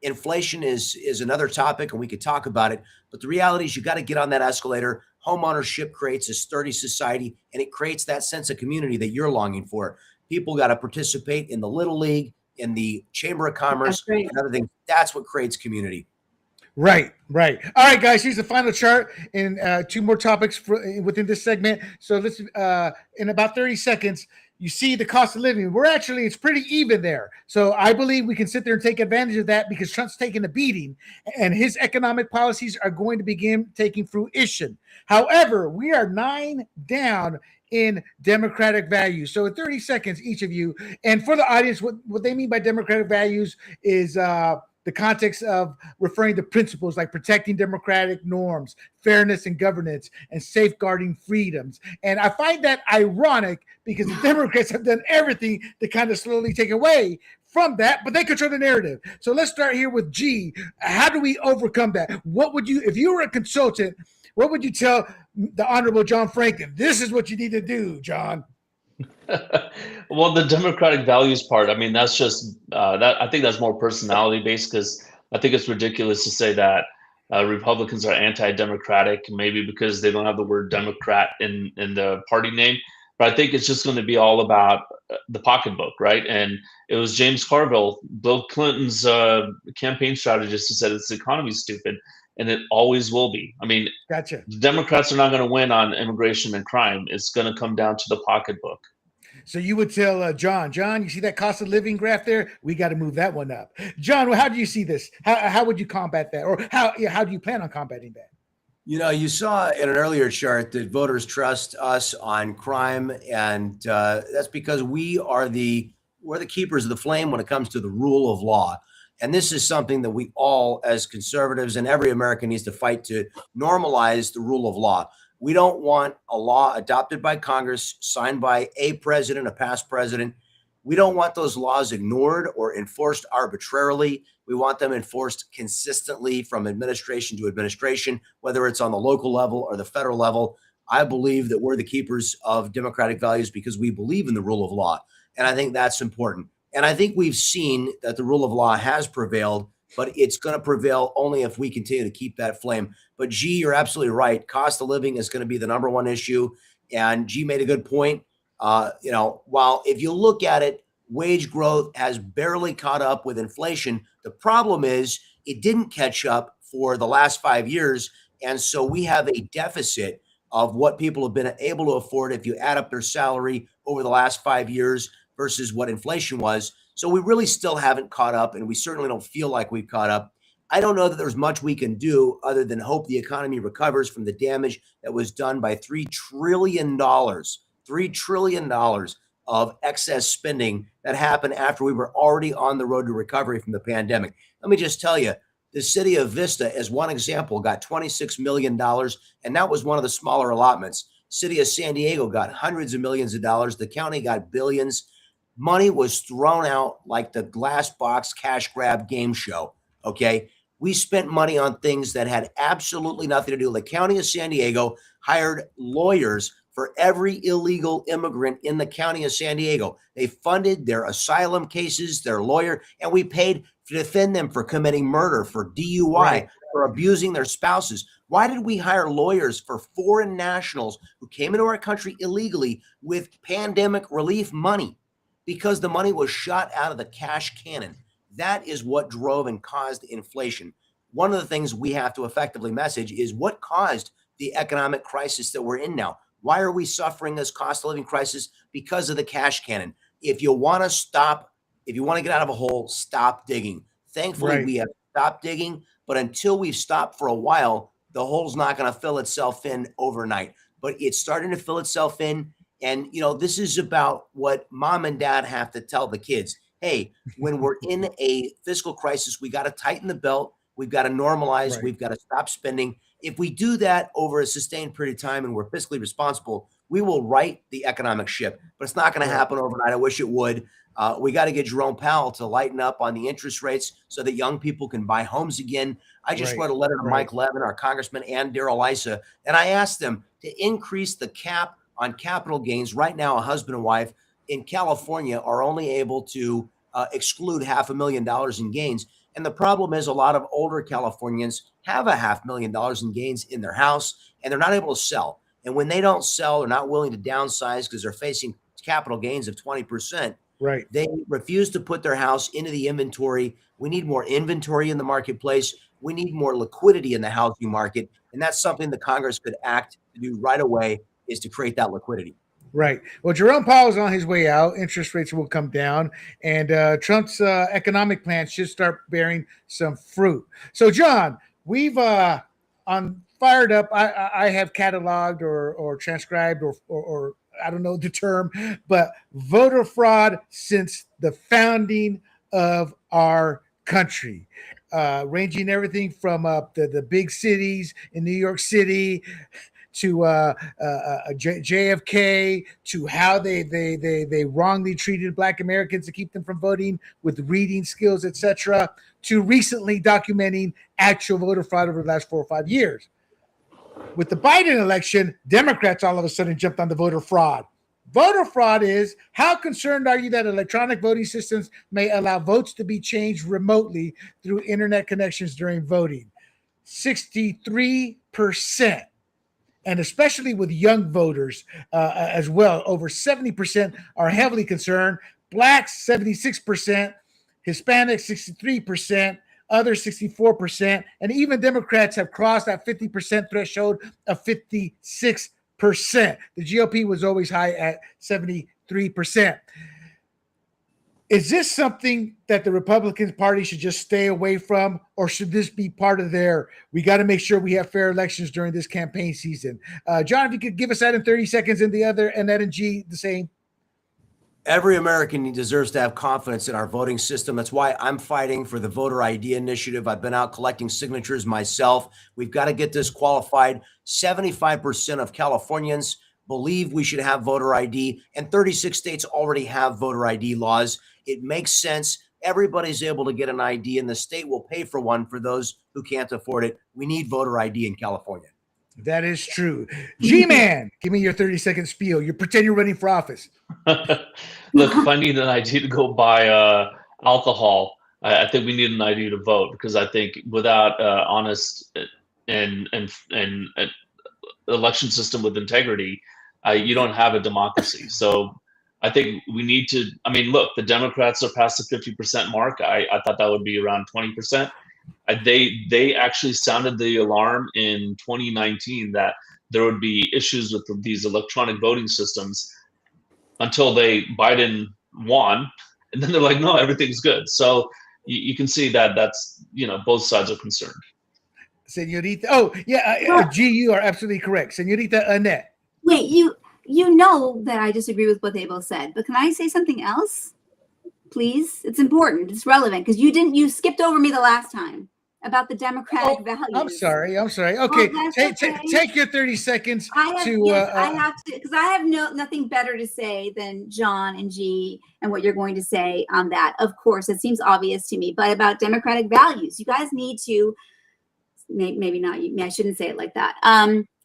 Inflation is another topic, and we could talk about it. But the reality is you got to get on that escalator. Home ownership creates a sturdy society, and it creates that sense of community that you're longing for. People got to participate in the Little League, in the Chamber of Commerce, and other things. That's what creates community. Right. All right, guys, here's the final chart and two more topics within this segment. So let's, in about 30 seconds, you see the cost of living. It's pretty even there. So I believe we can sit there and take advantage of that because Trump's taking a beating and his economic policies are going to begin taking fruition. However, we are 9 down in democratic values. So in 30 seconds, each of you, and for the audience, what they mean by democratic values is the context of referring to principles like protecting democratic norms, fairness and governance, and safeguarding freedoms. And I find that ironic because the Democrats have done everything to kind of slowly take away from that, but they control the narrative. So let's start here with G. How do we overcome that? What would you, if you were a consultant, what would you tell the Honorable John Franklin? This is what you need to do, John. Well, the democratic values part, I mean, that's just that. I think that's more personality based, because I think it's ridiculous to say that Republicans are anti-democratic, maybe because they don't have the word Democrat in the party name. But I think it's just going to be all about the pocketbook, right? And it was James Carville, Bill Clinton's campaign strategist, who said it's the economy's stupid, and it always will be. I mean, gotcha. The Democrats are not going to win on immigration and crime. It's going to come down to the pocketbook. So you would tell John, you see that cost of living graph there? We got to move that one up. John, how do you see this? How would you combat that? Or how do you plan on combating that? You saw in an earlier chart that voters trust us on crime, and that's because we're the keepers of the flame when it comes to the rule of law. And this is something that we all, as conservatives and every American, needs to fight to normalize the rule of law. We don't want a law adopted by Congress, signed by a president, a past president. We don't want those laws ignored or enforced arbitrarily. We want them enforced consistently from administration to administration, whether it's on the local level or the federal level. I believe that we're the keepers of democratic values because we believe in the rule of law. And I think that's important. And I think we've seen that the rule of law has prevailed, but it's going to prevail only if we continue to keep that flame. But G, you're absolutely right. Cost of living is going to be the number one issue. And G made a good point. While if you look at it, wage growth has barely caught up with inflation. The problem is it didn't catch up for the last 5 years. And so we have a deficit of what people have been able to afford if you add up their salary over the last 5 years versus what inflation was. So we really still haven't caught up, and we certainly don't feel like we've caught up. I don't know that there's much we can do other than hope the economy recovers from the damage that was done by $3 trillion of excess spending that happened after we were already on the road to recovery from the pandemic. Let me just tell you, the city of Vista, as one example, got $26 million, and that was one of the smaller allotments. City of San Diego got hundreds of millions of dollars. The county got billions. Money was thrown out like the glass box cash grab game show, okay? We spent money on things that had absolutely nothing to do. The county of San Diego hired lawyers for every illegal immigrant in the county of San Diego. They funded their asylum cases, their lawyer, and we paid to defend them for committing murder, for DUI, Right. for abusing their spouses. Why did we hire lawyers for foreign nationals who came into our country illegally with pandemic relief money? Because the money was shot out of the cash cannon. That is what drove and caused inflation. One of the things we have to effectively message is what caused the economic crisis that we're in now. Why are we suffering this cost of living crisis? Because of the cash cannon. If you want to get out of a hole, stop digging. Thankfully, Right. we have stopped digging, but until we've stopped for a while, the hole's not going to fill itself in overnight. But it's starting to fill itself in. And, this is about what mom and dad have to tell the kids. Hey, when we're in a fiscal crisis, we got to tighten the belt. We've got to normalize. Right. We've got to stop spending. If we do that over a sustained period of time and we're fiscally responsible, we will right the economic ship. But it's not going to happen overnight. I wish it would. We got to get Jerome Powell to lighten up on the interest rates so that young people can buy homes again. I just Right. wrote a letter to Right. Mike Levin, our congressman, and Daryl Issa, and I asked them to increase the cap on capital gains. Right now, a husband and wife in California are only able to exclude $500,000 in gains. And the problem is a lot of older Californians have $500,000 in gains in their house, and they're not able to sell. And when they don't sell, they're not willing to downsize because they're facing capital gains of 20%. Right. They refuse to put their house into the inventory. We need more inventory in the marketplace. We need more liquidity in the housing market. And that's something the Congress could act to do right away, is to create that liquidity. Right. Well, Jerome Powell is on his way out. Interest rates will come down, and Trump's economic plan should start bearing some fruit. So, John, we've fired up. I have cataloged or transcribed or I don't know the term, but voter fraud since the founding of our country, ranging everything from the big cities in New York City to JFK, to how they wrongly treated Black Americans to keep them from voting with reading skills, etc., to recently documenting actual voter fraud over the last 4 or 5 years. With the Biden election, Democrats all of a sudden jumped on the voter fraud. Voter fraud is, how concerned are you that electronic voting systems may allow votes to be changed remotely through internet connections during voting? 63%. And especially with young voters as well, over 70% are heavily concerned. Blacks, 76%, Hispanics, 63%, others 64%, and even Democrats have crossed that 50% threshold of 56%. The GOP was always high at 73%. 3%. Is this something that the Republican Party should just stay away from, or should this be part of we got to make sure we have fair elections during this campaign season? John, if you could give us that in 30 seconds, and Ed and G, the same. Every American deserves to have confidence in our voting system. That's why I'm fighting for the voter ID initiative. I've been out collecting signatures myself. We've got to get this qualified. 75% of Californians believe we should have voter ID, and 36 states already have voter ID laws. It makes sense. Everybody's able to get an ID, and the state will pay for one for those who can't afford it. We need voter ID in California. That is true. G-Man, give me your 30-second spiel. You pretend you're running for office. Look, if I need an ID to go buy alcohol, I think we need an ID to vote, because I think without honest and election system with integrity, you don't have a democracy. So I think we need to. I mean, look, the Democrats are past the 50% mark. I thought that would be around 20%. They actually sounded the alarm in 2019 that there would be issues with these electronic voting systems until Biden won, and then they're like, no, everything's good. So you can see that that's, both sides are concerned. Senorita, oh yeah, G, you are absolutely correct. Senorita Annette. Wait, you know that I disagree with what they both said, but can I say something else? Please, it's important. It's relevant, because you skipped over me the last time about the democratic values. I'm sorry. Okay, take your 30 seconds. I have to, because I have nothing better to say than John and G and what you're going to say on that. Of course, it seems obvious to me, but about democratic values, you guys need to. Maybe not. I shouldn't say it like that.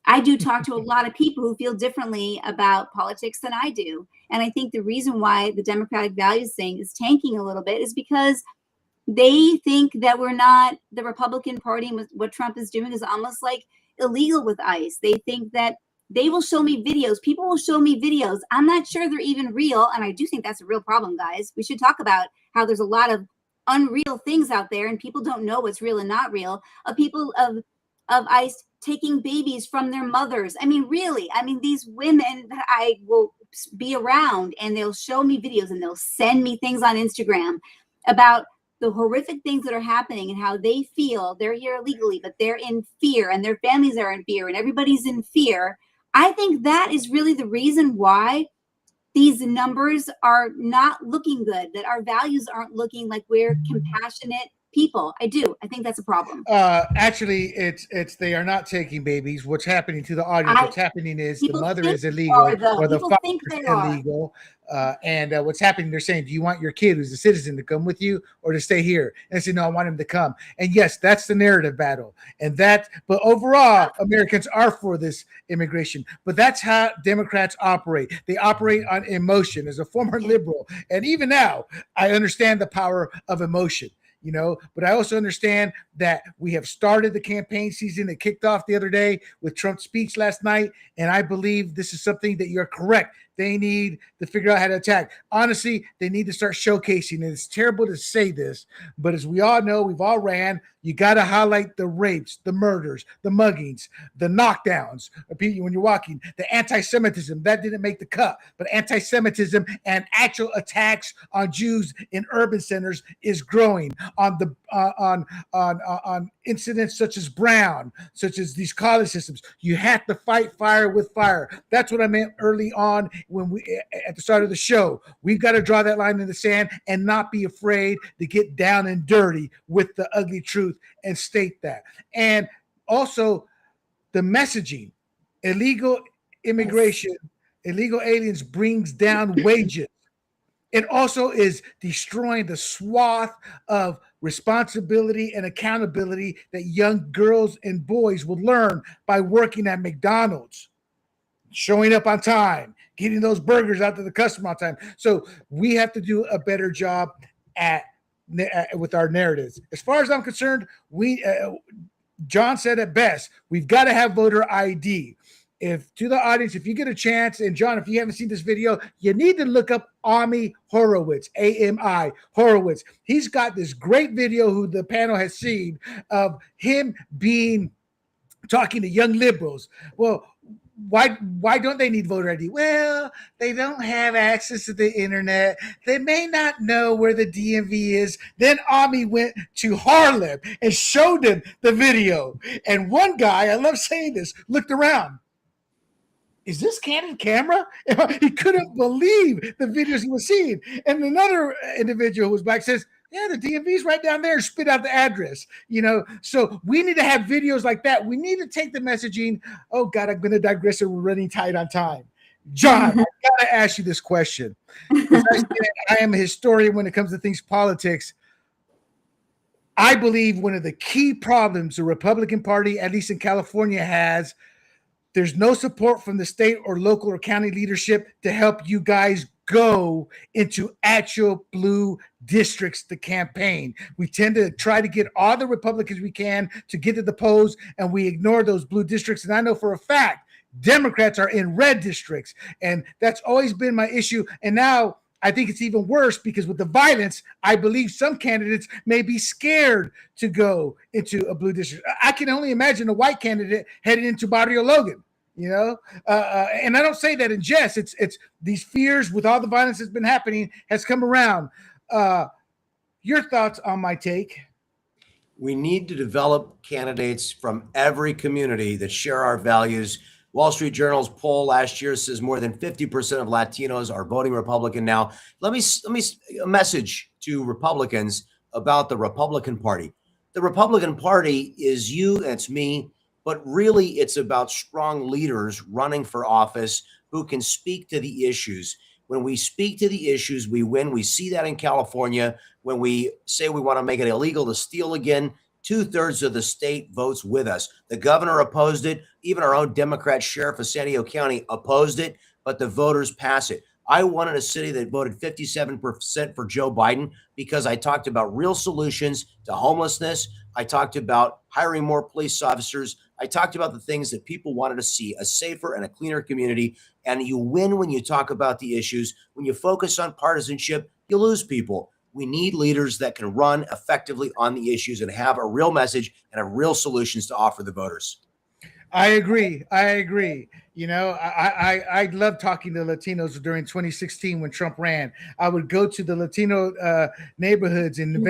I do talk to a lot of people who feel differently about politics than I do. And I think the reason why the democratic values thing is tanking a little bit is because they think that we're not, the Republican Party and what Trump is doing is almost like illegal with ICE. They think that they will show me videos. People will show me videos. I'm not sure they're even real. And I do think that's a real problem, guys. We should talk about how there's a lot of unreal things out there and people don't know what's real and not real, of people of ICE taking babies from their mothers. I mean, really, these women that I will be around and they'll show me videos and they'll send me things on Instagram about the horrific things that are happening and how they feel they're here illegally, but they're in fear and their families are in fear and everybody's in fear. I think that is really the reason why these numbers are not looking good, that our values aren't looking like we're compassionate people. I think that's a problem. Actually, it's they are not taking babies. What's happening to the audience? What's happening is the mother is illegal or the father is illegal. And what's happening? They're saying, "Do you want your kid, who's a citizen, to come with you or to stay here?" And I say, "No, I want him to come." And yes, that's the narrative battle. But overall, Americans are for this immigration. But that's how Democrats operate. They operate on emotion. As a former liberal, and even now, I understand the power of emotion. But I also understand that we have started the campaign season. It kicked off the other day with Trump's speech last night. And I believe this is something that you're correct. They need to figure out how to attack. Honestly, they need to start showcasing. And it's terrible to say this, but as we all know, we've all ran. You got to highlight the rapes, the murders, the muggings, the knockdowns when you're walking, the anti-Semitism that didn't make the cut, but anti-Semitism and actual attacks on Jews in urban centers is growing. On incidents such as Brown, such as these college systems, you have to fight fire with fire. That's what I meant early on when at the start of the show. We've got to draw that line in the sand and not be afraid to get down and dirty with the ugly truth and state that. And also the messaging, illegal immigration, illegal aliens brings down wages. It also is destroying the swath of responsibility and accountability that young girls and boys will learn by working at McDonald's, showing up on time, getting those burgers out to the customer on time. So we have to do a better job with our narratives. As far as I'm concerned, John said it best. We've got to have voter ID. To the audience, if you get a chance, and John, if you haven't seen this video, you need to look up Ami Horowitz, AMI Horowitz. He's got this great video who the panel has seen of him talking to young liberals. Well, why don't they need voter ID? Well, they don't have access to the internet. They may not know where the DMV is. Then Ami went to Harlem and showed them the video. And one guy, I love saying this, looked around. Is this candid camera? He couldn't believe the videos he was seeing. And another individual who was black says, yeah, the DMV's right down there, and spit out the address. So we need to have videos like that. We need to take the messaging. Oh God, I'm going to digress, and we're running tight on time. John, I gotta ask you this question. I am a historian when it comes to things politics. I believe one of the key problems the Republican Party, at least in California, has, there's no support from the state or local or county leadership to help you guys go into actual blue districts to campaign. We tend to try to get all the Republicans we can to get to the polls, and we ignore those blue districts. And I know for a fact Democrats are in red districts, and that's always been my issue. And now I think it's even worse because with the violence, I believe some candidates may be scared to go into a blue district. I can only imagine a white candidate heading into Barrio Logan, and I don't say that in jest. It's these fears with all the violence that's been happening has come around. Your thoughts on my take? We need to develop candidates from every community that share our values. Wall Street Journal's poll last year says more than 50% of Latinos are voting Republican now. Let me a message to Republicans about the Republican Party. The Republican Party is you, and it's me, but really it's about strong leaders running for office who can speak to the issues. When we speak to the issues, we win. We see that in California. When we say we want to make it illegal to steal again, 2/3 of the state votes with us. The governor opposed it. Even our own Democrat sheriff of San Diego County opposed it, but the voters pass it. I wanted a city that voted 57% for Joe Biden because I talked about real solutions to homelessness. I talked about hiring more police officers. I talked about the things that people wanted to see, a safer and a cleaner community. And you win when you talk about the issues. When you focus on partisanship, you lose people. We need leaders that can run effectively on the issues and have a real message and have real solutions to offer the voters. I agree. I love talking to Latinos during 2016 when Trump ran. I would go to the Latino neighborhoods in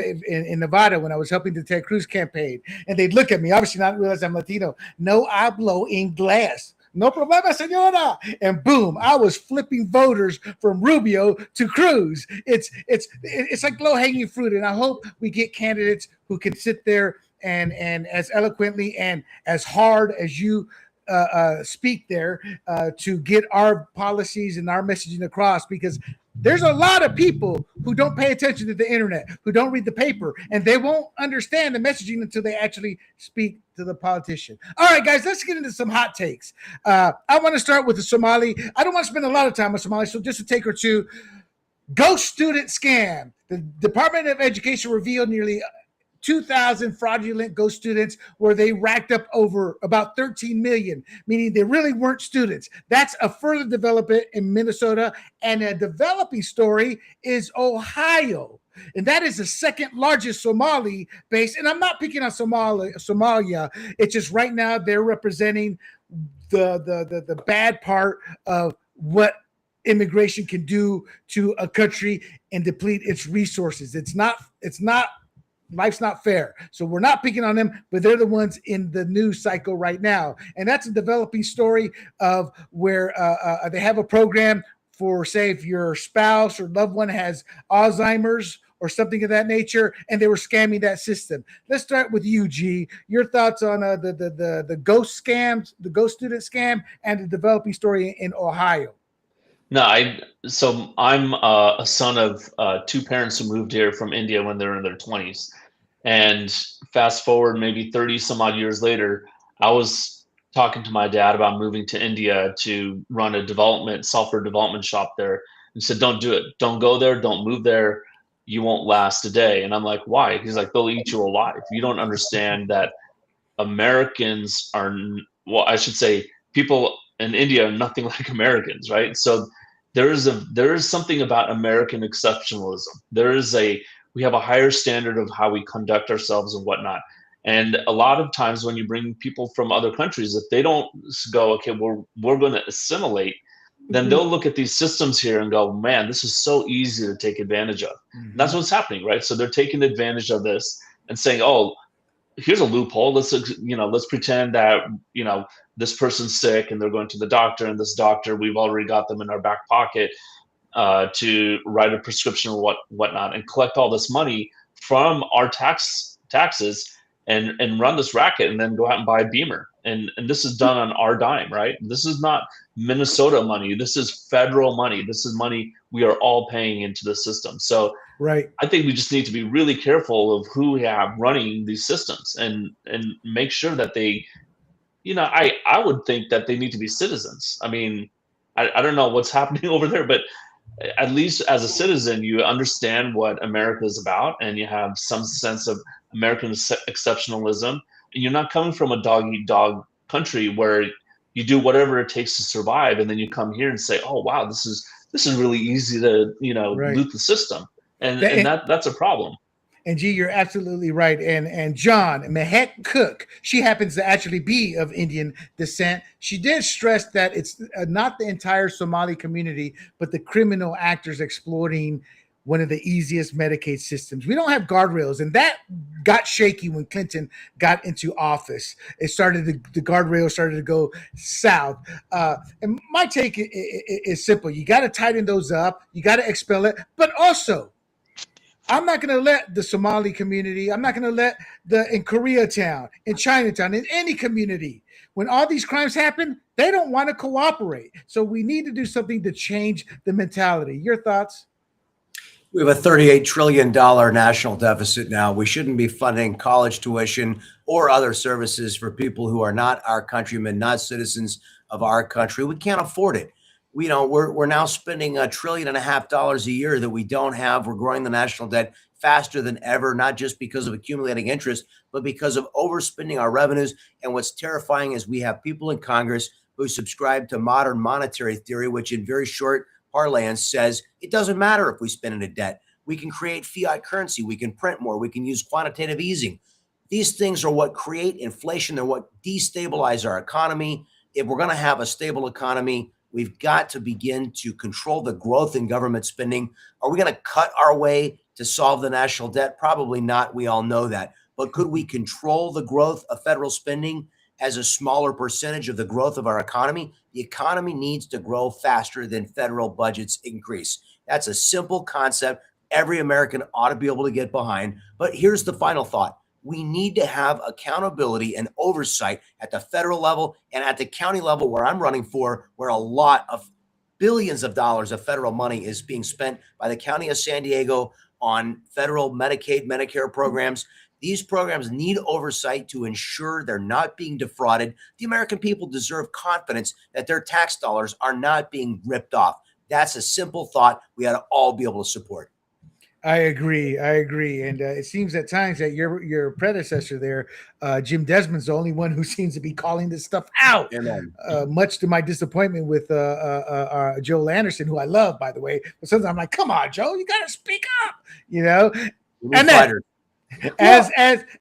Nevada when I was helping the Ted Cruz campaign, and they'd look at me, obviously not realize I'm Latino. No hablo inglés. No problema, señora. And boom, I was flipping voters from Rubio to Cruz. It's like low-hanging fruit, and I hope we get candidates who can sit there and as eloquently and as hard as you speak there to get our policies and our messaging across, because there's a lot of people who don't pay attention to the internet, who don't read the paper, and they won't understand the messaging until they actually speak to the politician. All right, guys, let's get into some hot takes. I want to start with the Somali. I don't want to spend a lot of time on Somali, so just a take or two. Ghost student scam. The Department of Education revealed nearly 2,000 fraudulent ghost students where they racked up over about 13 million, meaning they really weren't students. That's a further development in Minnesota, and a developing story is Ohio. And that is the second largest Somali base. And I'm not picking on Somalia. It's just right now they're representing the bad part of what immigration can do to a country and deplete its resources. It's not life's not fair. So we're not picking on them, but they're the ones in the news cycle right now. And that's a developing story of where they have a program for, say, if your spouse or loved one has Alzheimer's or something of that nature, and they were scamming that system. Let's start with you, G. Your thoughts on the ghost scams, the ghost student scam, and the developing story in Ohio. No, so I'm a son of two parents who moved here from India when they were in their 20s. And fast forward maybe 30 some odd years later, I was talking to my dad about moving to India to run a software development shop there. And said, don't do it. Don't go there. Don't move there. You won't last a day. And I'm like, why? He's like, they'll eat you alive. You don't understand that Americans are, well, I should say people in India are nothing like Americans, right? So there is something about American exceptionalism. We have a higher standard of how we conduct ourselves and whatnot. And a lot of times when you bring people from other countries, if they don't go, okay, we're going to assimilate, then they'll look at these systems here and go, man, this is so easy to take advantage of. And that's what's happening, right? So they're taking advantage of this and saying, oh, here's a loophole. Let's pretend that, this person's sick and they're going to the doctor, and this doctor, we've already got them in our back pocket to write a prescription or whatnot, and collect all this money from our taxes and run this racket, and then go out and buy a Beamer. And this is done on our dime, right? This is not Minnesota money. This is federal money. This is money we are all paying into the system. So right. I think we just need to be really careful of who we have running these systems, and make sure that they, I would think that they need to be citizens. I mean, I don't know what's happening over there, but at least as a citizen, you understand what America is about, and you have some sense of American exceptionalism. And you're not coming from a dog-eat-dog country where you do whatever it takes to survive, and then you come here and say, "Oh, wow, this is really easy to Right. loot the system," and that's a problem. And G, you're absolutely right. And John Mehet Cook, she happens to actually be of Indian descent. She did stress that it's not the entire Somali community, but the criminal actors exploiting one of the easiest Medicaid systems. We don't have guardrails, and that got shaky when Clinton got into office. It started the guardrails started to go south. And my take is simple: you got to tighten those up, you got to expel it, but also, I'm not going to let the Somali community, I'm not going to let in Koreatown, in Chinatown, in any community, when all these crimes happen, they don't want to cooperate. So we need to do something to change the mentality. Your thoughts? We have a $38 trillion national deficit now. We shouldn't be funding college tuition or other services for people who are not our countrymen, not citizens of our country. We can't afford it. We're now spending $1.5 trillion a year that we don't have. We're growing the national debt faster than ever, not just because of accumulating interest, but because of overspending our revenues. And what's terrifying is we have people in Congress who subscribe to modern monetary theory, which in very short parlance says it doesn't matter if we spend into debt. We can create fiat currency. We can print more. We can use quantitative easing. These things are what create inflation. They're what destabilize our economy. If we're going to have a stable economy, we've got to begin to control the growth in government spending. Are we going to cut our way to solve the national debt? Probably not. We all know that. But could we control the growth of federal spending as a smaller percentage of the growth of our economy? The economy needs to grow faster than federal budgets increase. That's a simple concept every American ought to be able to get behind. But here's the final thought. We need to have accountability and oversight at the federal level and at the county level, where I'm running for, where a lot of billions of dollars of federal money is being spent by the county of San Diego on federal Medicaid, Medicare programs. These programs need oversight to ensure they're not being defrauded. The American people deserve confidence that their tax dollars are not being ripped off. That's a simple thought we ought to all be able to support. I agree. And it seems at times that your predecessor there, Jim Desmond's the only one who seems to be calling this stuff out. Much to my disappointment with Joel Anderson, who I love, by the way. But sometimes I'm like, come on, Joe, you got to speak up, And then,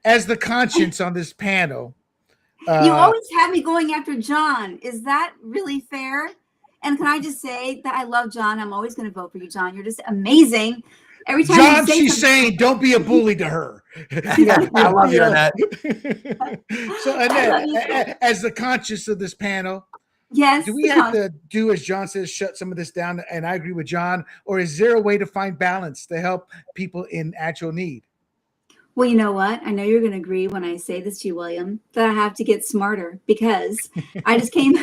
as the conscience on this panel, you always have me going after John. Is that really fair? And can I just say that I love John? I'm always going to vote for you, John. You're just amazing. Every time John, she's saying, don't be a bully to her. I love hearing that. So, Annette, as the conscience of this panel, yes, do we have to do, as John says, shut some of this down? And I agree with John. Or is there a way to find balance to help people in actual need? Well, you know what? I know you're going to agree when I say this to you, William, that I have to get smarter, because I just came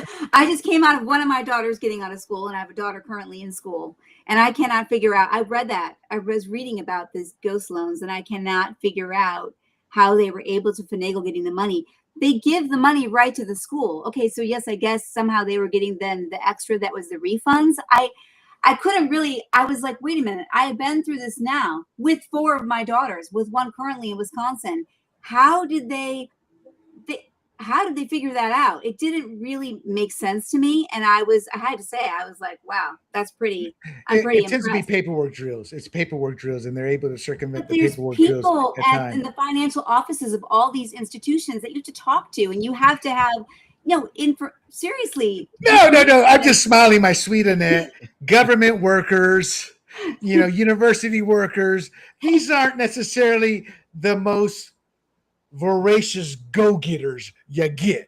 out of one of my daughters getting out of school, and I have a daughter currently in school, and I cannot figure out. I was reading about these ghost loans, and I cannot figure out how they were able to finagle getting the money. They give the money right to the school. Okay, so yes, I guess somehow they were getting then the extra that was the refunds. I couldn't really, I was like, wait a minute, I have been through this now with 4 of my daughters, with one currently in Wisconsin. How did how did they figure that out? It didn't really make sense to me. And I had to say, I was like, wow, that's pretty, I'm pretty It tends to be impressed. paperwork drills. It's paperwork drills, and they're able to circumvent But the there's paperwork drills people at times. in the financial offices of all these institutions that you have to talk to, and you have to have, seriously. No. I'm just smiling, my sweet Annette. Government workers, university workers. These aren't necessarily the most voracious go-getters you get.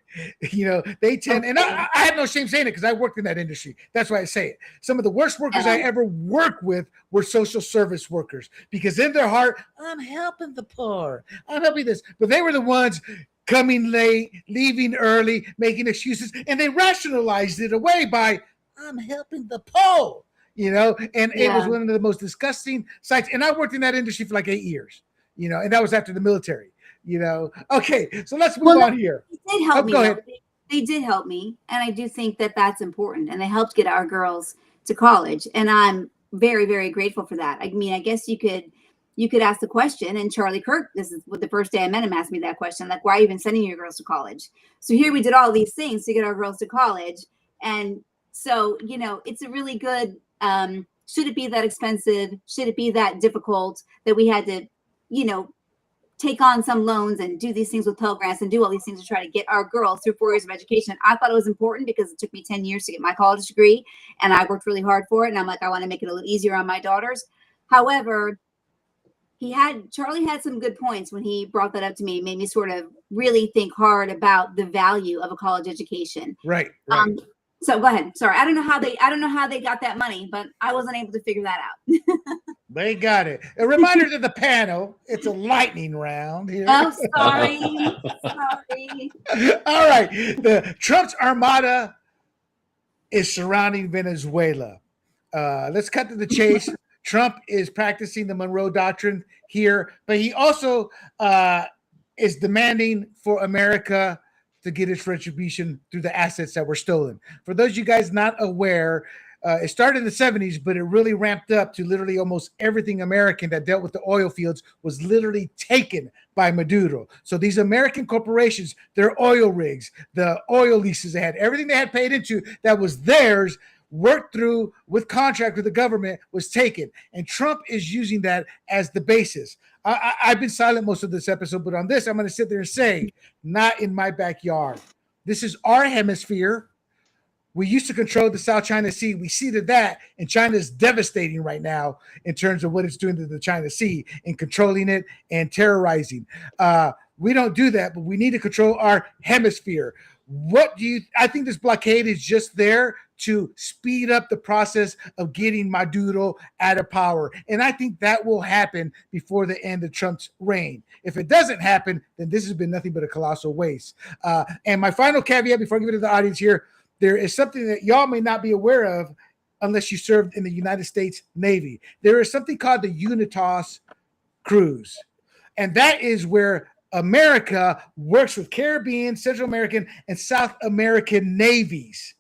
They tend, and I have no shame saying it because I worked in that industry. That's why I say it. Some of the worst workers I ever worked with were social service workers, because in their heart, I'm helping the poor, I'm helping this, but they were the ones coming late, leaving early, making excuses, and they rationalized it away by, I'm helping the poor, and it was one of the most disgusting sights. And I worked in that industry for like 8 years, and that was after the military. Okay, so let's move on here. They did help me. Go ahead. They did help me, and I do think that that's important. And they helped get our girls to college, and I'm very, very grateful for that. I mean, I guess you could ask the question, and Charlie Kirk, this is what the first day I met him, asked me that question, like, why are you even sending your girls to college? So here we did all these things to get our girls to college, and so it's a really good. Should it be that expensive? Should it be that difficult that we had to, take on some loans and do these things with Pell Grants and do all these things to try to get our girls through 4 years of education? I thought it was important because it took me 10 years to get my college degree, and I worked really hard for it. And I'm like, I want to make it a little easier on my daughters. However, Charlie had some good points when he brought that up to me. It made me sort of really think hard about the value of a college education. Right. So go ahead. Sorry, I don't know how they got that money, but I wasn't able to figure that out. They got it. A reminder to the panel: it's a lightning round here. Oh, sorry. All right. The Trump's armada is surrounding Venezuela. Let's cut to the chase. Trump is practicing the Monroe Doctrine here, but he also is demanding for America to get its retribution through the assets that were stolen. For those of you guys not aware, it started in the 70s, but it really ramped up to literally almost everything American that dealt with the oil fields was literally taken by Maduro. So these American corporations, their oil rigs, the oil leases they had, everything they had paid into that was theirs, worked through with contract with the government, was taken. And Trump is using that as the basis. I've been silent most of this episode, but on this, I'm going to sit there and say, not in my backyard. This is our hemisphere. We used to control the South China Sea. We ceded that, and China is devastating right now in terms of what it's doing to the China Sea and controlling it and terrorizing. We don't do that, but we need to control our hemisphere. I think this blockade is just there to speed up the process of getting Maduro out of power. And I think that will happen before the end of Trump's reign. If it doesn't happen, then this has been nothing but a colossal waste. And my final caveat before I give it to the audience here, there is something that y'all may not be aware of unless you served in the United States Navy. There is something called the Unitas cruise. And that is where America works with Caribbean, Central American, and South American navies.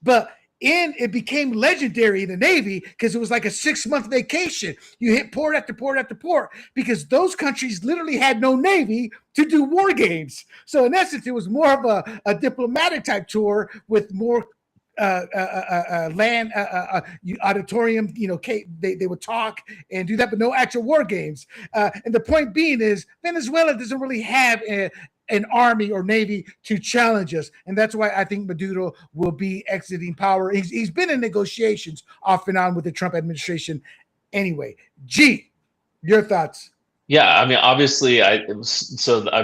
But it became legendary in the Navy because it was like a 6-month vacation. You hit port after port after port because those countries literally had no Navy to do war games. So in essence, it was more of a diplomatic type tour with more land auditorium. They would talk and do that, but no actual war games. And the point being is Venezuela doesn't really have an army or navy to challenge us. And that's why I think Maduro will be exiting power. He's been in negotiations off and on with the Trump administration anyway. G, your thoughts? Yeah, I mean, obviously, I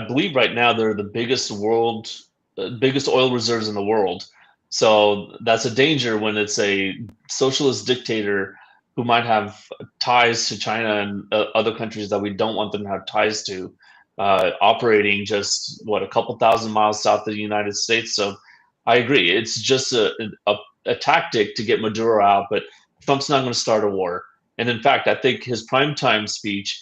believe right now they're the biggest oil reserves in the world. So that's a danger when it's a socialist dictator who might have ties to China and other countries that we don't want them to have ties to. Operating just a couple thousand miles south of the United States. So I agree. It's just a tactic to get Maduro out, but Trump's not going to start a war. And in fact, I think his primetime speech,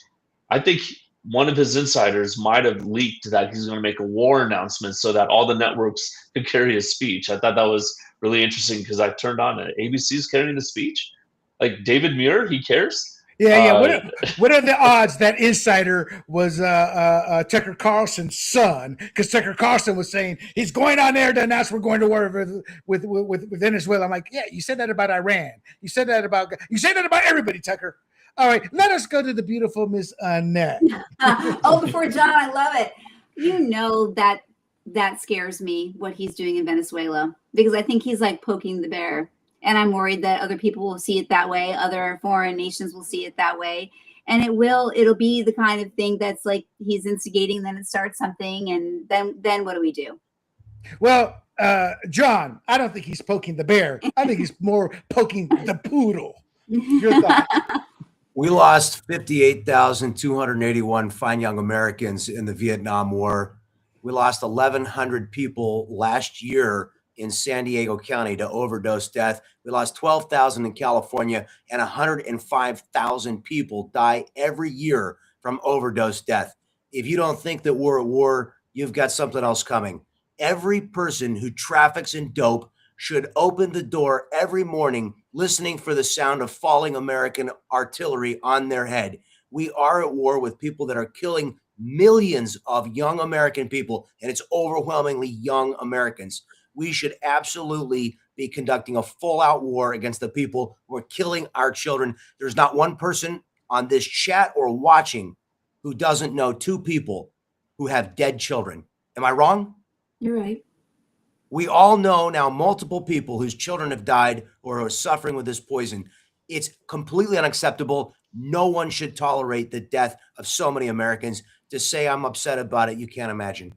I think one of his insiders might have leaked that he's going to make a war announcement so that all the networks could carry his speech. I thought that was really interesting because I turned on it. ABC's carrying the speech. Like David Muir, he cares. Yeah. What are the odds that insider was Tucker Carlson's son? Because Tucker Carlson was saying he's going on there to announce we're going to war with Venezuela. I'm like, yeah, you said that about Iran. You said that about everybody, Tucker. All right, let us go to the beautiful Miss Annette. Before John, I love it. You know that scares me, what he's doing in Venezuela, because I think he's like poking the bear. And I'm worried that other people will see it that way. Other foreign nations will see it that way. And it'll be the kind of thing that's like he's instigating, then it starts something. And then what do we do? Well, John, I don't think he's poking the bear. I think he's more poking the poodle. Your thoughts? We lost 58,281 fine young Americans in the Vietnam War. We lost 1,100 people last year in San Diego County to overdose death. We lost 12,000 in California, and 105,000 people die every year from overdose death. If you don't think that we're at war, you've got something else coming. Every person who traffics in dope should open the door every morning listening for the sound of falling American artillery on their head. We are at war with people that are killing millions of young American people, and it's overwhelmingly young Americans. We should absolutely be conducting a full-out war against the people who are killing our children. There's not one person on this chat or watching who doesn't know two people who have dead children. Am I wrong? You're right. We all know now multiple people whose children have died or are suffering with this poison. It's completely unacceptable. No one should tolerate the death of so many Americans. To say I'm upset about it, you can't imagine.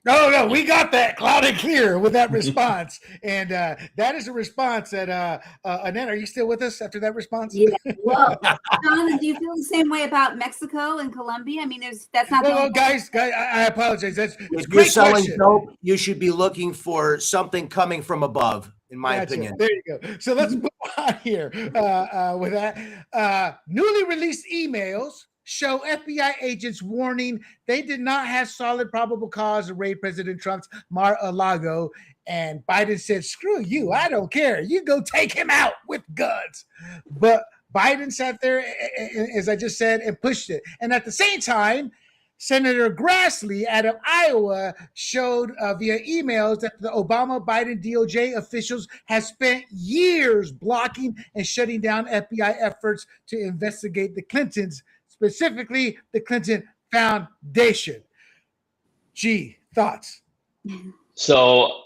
No, we got that loud and clear with that response. And that is a response that, Annette, are you still with us after that response? Yeah. Well, John, do you feel the same way about Mexico and Colombia? I mean, that's not. Well, guys, I apologize. That's if great you're selling question. dope, you should be looking for something coming from above, in my opinion. There you go. So let's move on here with that. Newly released emails show FBI agents warning they did not have solid probable cause to raid President Trump's Mar-a-Lago. And Biden said, screw you, I don't care. You go take him out with guns. But Biden sat there, as I just said, and pushed it. And at the same time, Senator Grassley out of Iowa showed via emails that the Obama-Biden DOJ officials have spent years blocking and shutting down FBI efforts to investigate the Clintons, specifically the Clinton Foundation. G, thoughts? So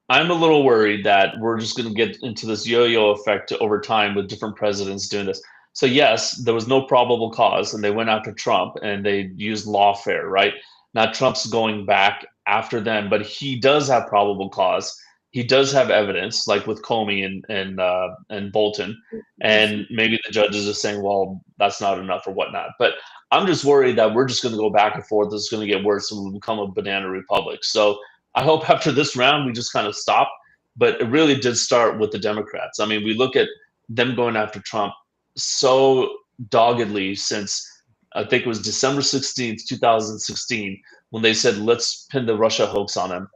I'm a little worried that we're just going to get into this yo-yo effect over time with different presidents doing this. So yes, there was no probable cause, and they went after Trump, and they used lawfare, right? Now Trump's going back after them, but he does have probable cause. He does have evidence, like with Comey and Bolton, and maybe the judges are saying, well, that's not enough or whatnot. But I'm just worried that we're just going to go back and forth. This is going to get worse, and we'll become a banana republic. So I hope after this round we just kind of stop. But it really did start with the Democrats. I mean, we look at them going after Trump so doggedly since I think it was December 16th, 2016, when they said, let's pin the Russia hoax on him.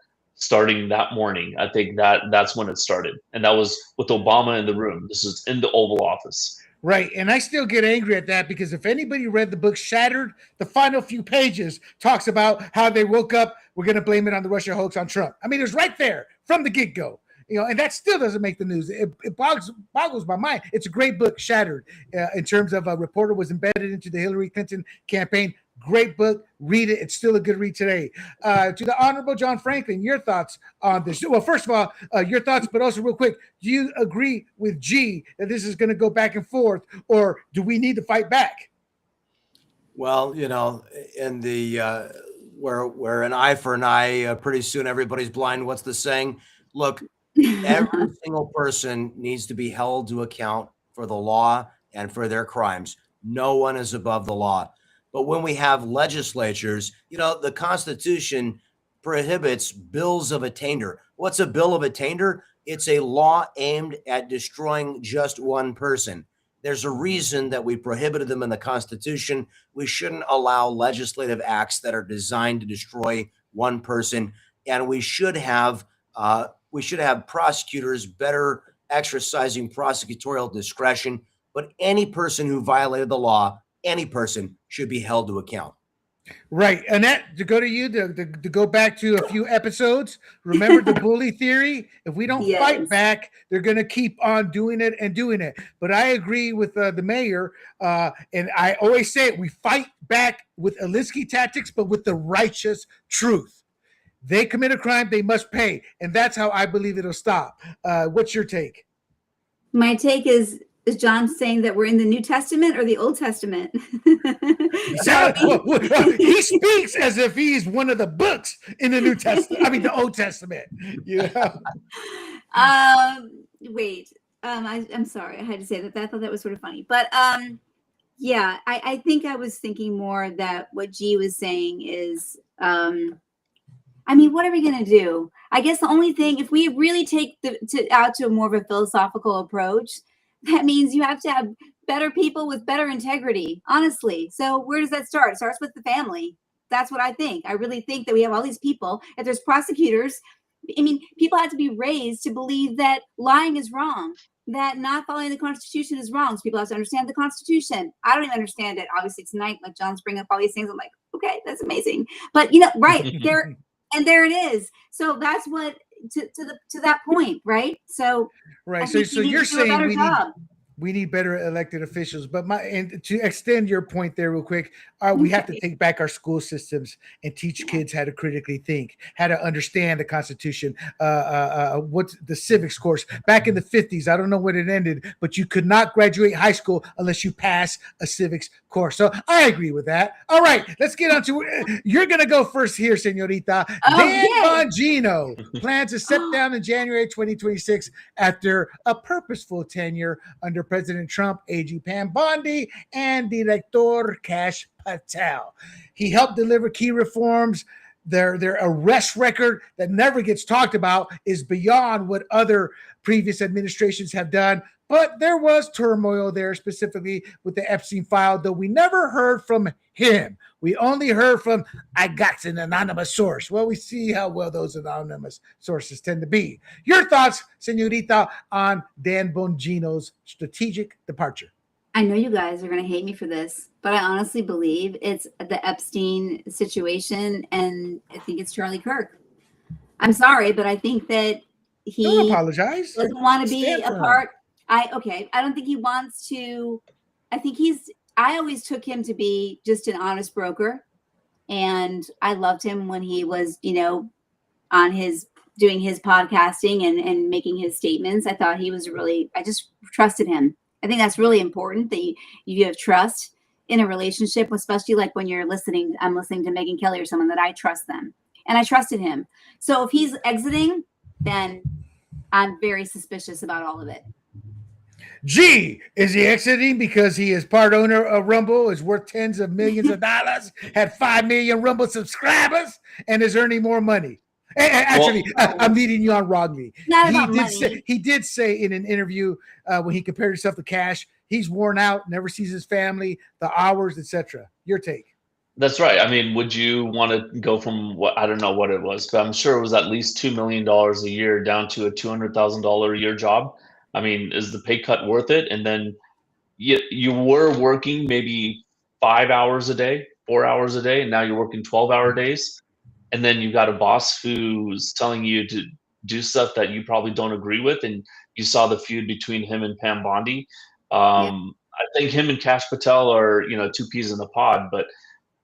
Starting that morning, I think that's when it started. And that was with Obama in the room. This is in the Oval Office. Right. And I still get angry at that because if anybody read the book Shattered, the final few pages talks about how they woke up, we're going to blame it on the Russia hoax on Trump. I mean, it was right there from the get-go. And that still doesn't make the news. It boggles my mind. It's a great book, Shattered, in terms of a reporter was embedded into the Hillary Clinton campaign. Great book. Read it. It's still a good read today. To the Honorable John Franklin, your thoughts on this? Well, first of all, your thoughts, but also real quick, do you agree with G that this is going to go back and forth, or do we need to fight back? Well, in the where an eye for an eye, pretty soon everybody's blind. What's the saying? Look, every single person needs to be held to account for the law and for their crimes. No one is above the law. But when we have legislatures, the Constitution prohibits bills of attainder. What's a bill of attainder? It's a law aimed at destroying just one person. There's a reason that we prohibited them in the Constitution. We shouldn't allow legislative acts that are designed to destroy one person. And we should have prosecutors better exercising prosecutorial discretion. but any person who violated the law, any person should be held to account. Right. Annette, to go to you, to go back to a few episodes, remember the bully theory? If we don't fight back, they're going to keep on doing it and doing it. But I agree with the mayor, and I always say it, we fight back with Alinsky tactics, but with the righteous truth. They commit a crime, they must pay. And that's how I believe it'll stop. What's your take? My take is John saying that we're in the New Testament or the Old Testament? He speaks as if he's one of the books in the New Testament. I mean, the Old Testament. Yeah. Wait. I'm sorry. I had to say that. I thought that was sort of funny. But yeah, I think I was thinking more that what G was saying is, I mean, what are we going to do? I guess the only thing, if we really take out to a more of a philosophical approach, that means you have to have better people with better integrity, honestly. So where does that start? It starts with the family. That's what I think. I really think that we have all these people. If there's prosecutors, I mean, people have to be raised to believe that lying is wrong, that not following the Constitution is wrong. So people have to understand the Constitution. I don't even understand it. Obviously, tonight, like John's bringing up all these things. I'm like, okay, that's amazing. But, you know, right there, and there it is. So that's what, to that point, right? So right. So you're saying we need better elected officials. But to extend your point there real quick, we have to take back our school systems and teach kids how to critically think, how to understand the Constitution, what's the civics course. Back in the 50s, I don't know when it ended, but you could not graduate high school unless you pass a civics course. So I agree with that. All right, let's get on to, you're going to go first here, señorita. Dan Bongino plans to step down in January 2026 after a purposeful tenure under President Trump, AG Pam Bondi, and Director Kash Patel. He helped deliver key reforms. Their arrest record that never gets talked about is beyond what other previous administrations have done. But there was turmoil there, specifically with the Epstein file, though we never heard from him. We only heard from, I got an anonymous source. Well, we see how well those anonymous sources tend to be. Your thoughts, señorita, on Dan Bongino's strategic departure? I know you guys are going to hate me for this, but I honestly believe it's the Epstein situation, and I think it's Charlie Kirk. I'm sorry, but I think that he don't apologize. Doesn't want to be a part. I don't think he wants to. I always took him to be just an honest broker, and I loved him when he was, on doing his podcasting and making his statements. I thought he was I just trusted him. I think that's really important that you have trust in a relationship, especially like when I'm listening to Megyn Kelly or someone that I trust them, and I trusted him. So if he's exiting, then I'm very suspicious about all of it. Gee, is he exiting because he is part owner of Rumble, is worth tens of millions of dollars, had 5 million Rumble subscribers, and is earning more money? Actually, I'm leading you on wrongly. He did say in an interview when he compared himself to Cash, he's worn out, never sees his family, the hours, etc. Your take? That's right. I mean, would you want to go from I don't know what it was, but I'm sure it was at least $2 million a year down to a $200,000 a year job. I mean, is the pay cut worth it? And then you were working maybe 5 hours a day, 4 hours a day, and now you're working 12-hour days. And then you got a boss who's telling you to do stuff that you probably don't agree with. And you saw the feud between him and Pam Bondi. I think him and Kash Patel are, two peas in the pod, but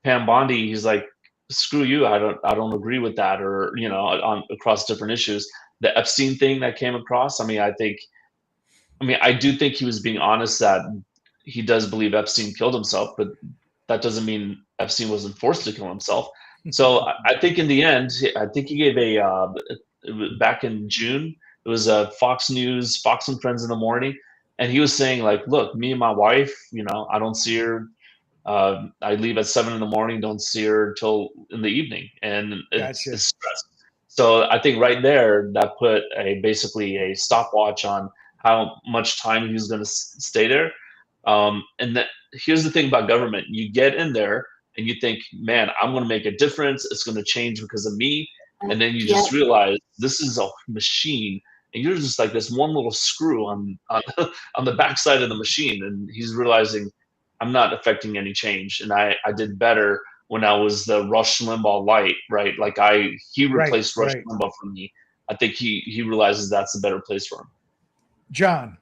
Pam Bondi, he's like, screw you. I don't agree with that, or, across different issues. The Epstein thing that came across, I do think he was being honest that he does believe Epstein killed himself, but that doesn't mean Epstein wasn't forced to kill himself. So I think in the end, I think he gave back in June, it was a Fox News, Fox and Friends in the morning. And he was saying like, look, me and my wife, I don't see her. I leave at 7 a.m, don't see her till in the evening. And it's stress. So I think right there, that put basically a stopwatch on how much time he was going to stay there. And here's the thing about government. You get in there and you think, man, I'm going to make a difference. It's going to change because of me. And then you just realize this is a machine and you're just like this one little screw on on the backside of the machine. And he's realizing I'm not affecting any change, and I did better when I was the Rush Limbaugh light, right? Like he replaced Rush Limbaugh for me. I think he realizes that's a better place for him. John.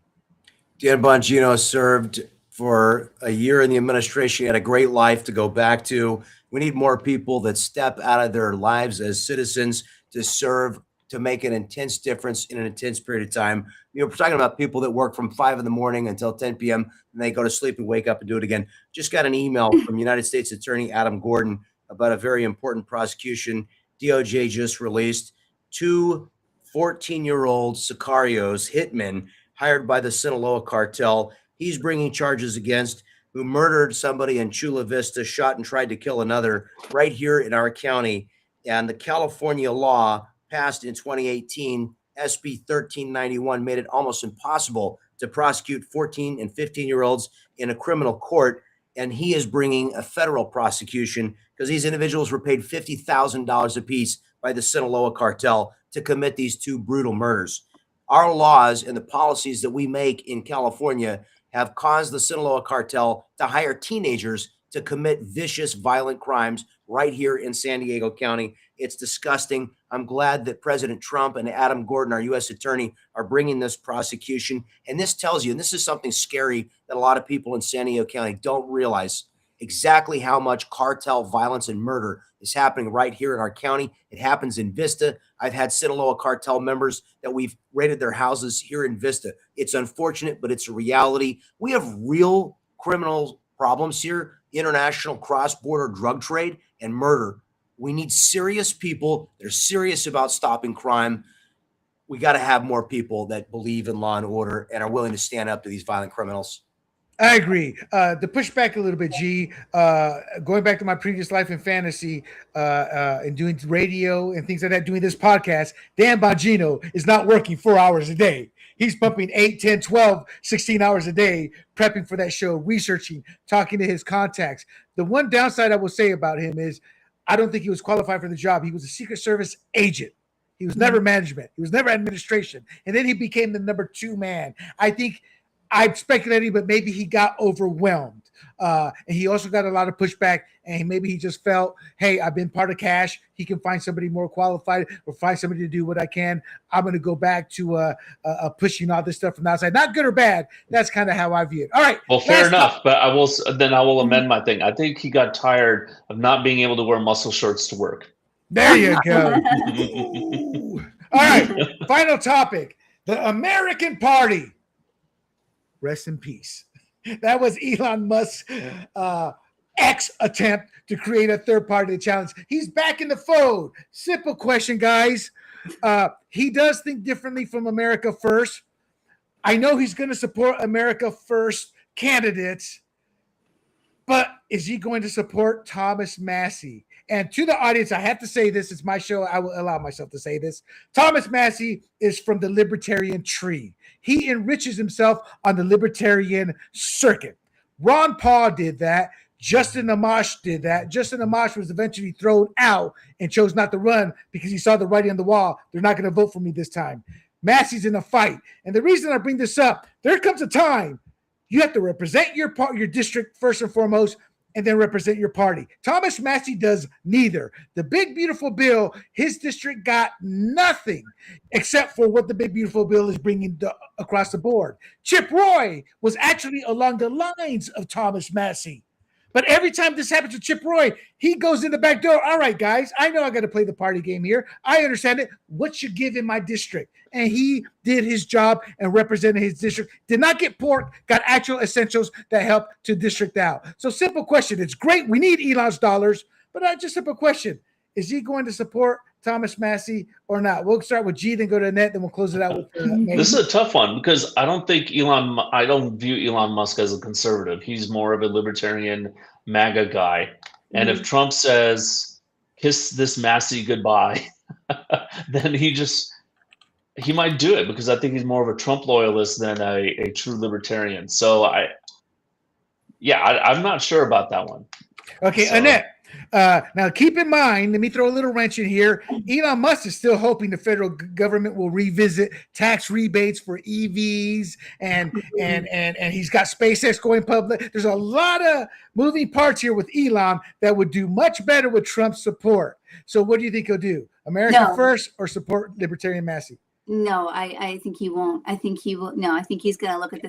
Dan Bongino served for a year in the administration. He had a great life to go back to. We need more people that step out of their lives as citizens to serve, to make an intense difference in an intense period of time. We're talking about people that work from 5 in the morning until 10 p.m. and they go to sleep and wake up and do it again. Just got an email from United States Attorney Adam Gordon about a very important prosecution DOJ just released. 2 14-year-old sicarios, hitmen, hired by the Sinaloa cartel. He's bringing charges against, who murdered somebody in Chula Vista, shot and tried to kill another right here in our county. And the California law passed in 2018, SB 1391, made it almost impossible to prosecute 14 and 15-year-olds in a criminal court. And he is bringing a federal prosecution because these individuals were paid $50,000 apiece by the Sinaloa cartel to commit these 2 brutal murders. Our laws and the policies that we make in California have caused the Sinaloa cartel to hire teenagers to commit vicious, violent crimes right here in San Diego County. It's disgusting. I'm glad that President Trump and Adam Gordon, our U.S. attorney, are bringing this prosecution. And this tells you, and this is something scary that a lot of people in San Diego County don't realize, exactly how much cartel violence and murder is happening right here in our county. It happens in Vista. I've had Sinaloa cartel members that we've raided their houses here in Vista. It's unfortunate, but it's a reality. We have real criminal problems here, international cross-border drug trade and murder. We need serious people. They're serious about stopping crime. We got to have more people that believe in law and order and are willing to stand up to these violent criminals. I agree. To push back a little bit, G, going back to my previous life in fantasy and doing radio and things like that, doing this podcast, Dan Bongino is not working 4 hours a day. He's pumping 8, 10, 12, 16 hours a day, prepping for that show, researching, talking to his contacts. The one downside I will say about him is I don't think he was qualified for the job. He was a Secret Service agent. He was never management. He was never administration. And then he became the number 2 man. I think I'm speculating, but maybe he got overwhelmed. And he also got a lot of pushback, and maybe he just felt, hey, I've been part of cash. He can find somebody more qualified or find somebody to do what I can. I'm going to go back to pushing all this stuff from the outside. Not good or bad. That's kind of how I view it. All right. Well, fair enough, but I will amend my thing. I think he got tired of not being able to wear muscle shirts to work. There you go. All right. Final topic. The American Party. Rest in peace. That was Elon Musk's X attempt to create a third party challenge. He's back in the fold. Simple question, guys. He does think differently from America First. I know he's going to support America First candidates, but is he going to support Thomas Massie? And to the audience, I have to say this. It's my show. I will allow myself to say this. Thomas Massie is from the Libertarian tree. He enriches himself on the Libertarian circuit. Ron Paul did that. Justin Amash did that. Justin Amash was eventually thrown out and chose not to run because he saw the writing on the wall. They're not going to vote for me this time. Massie's in a fight. And the reason I bring this up, there comes a time you have to represent your district first and foremost, and then represent your party. Thomas Massie does neither. The Big Beautiful Bill, his district got nothing except for what the Big Beautiful Bill is bringing across the board. Chip Roy was actually along the lines of Thomas Massie. But every time this happens to Chip Roy, he goes in the back door. All right, guys, I know I got to play the party game here. I understand it. What you give in my district? And he did his job and represented his district. Did not get pork, got actual essentials that help to district out. So simple question. It's great. We need Elon's dollars, but just simple question. Is he going to support Thomas Massie or not? We'll start with G, then go to Annette, then we'll close it out with This is a tough one because I don't view Elon Musk as a conservative. He's more of a libertarian MAGA guy. And if Trump says, kiss this Massie goodbye, then he might do it because I think he's more of a Trump loyalist than a true libertarian. So I'm not sure about that one. Okay, so, Annette, Now, keep in mind, let me throw a little wrench in here. Elon Musk is still hoping the federal government will revisit tax rebates for EVs, and he's got SpaceX going public. There's a lot of moving parts here with Elon that would do much better with Trump's support. So what do you think he'll do? America first or support Libertarian Massey? No, I think he won't. I think he will. No, I think he's going to look at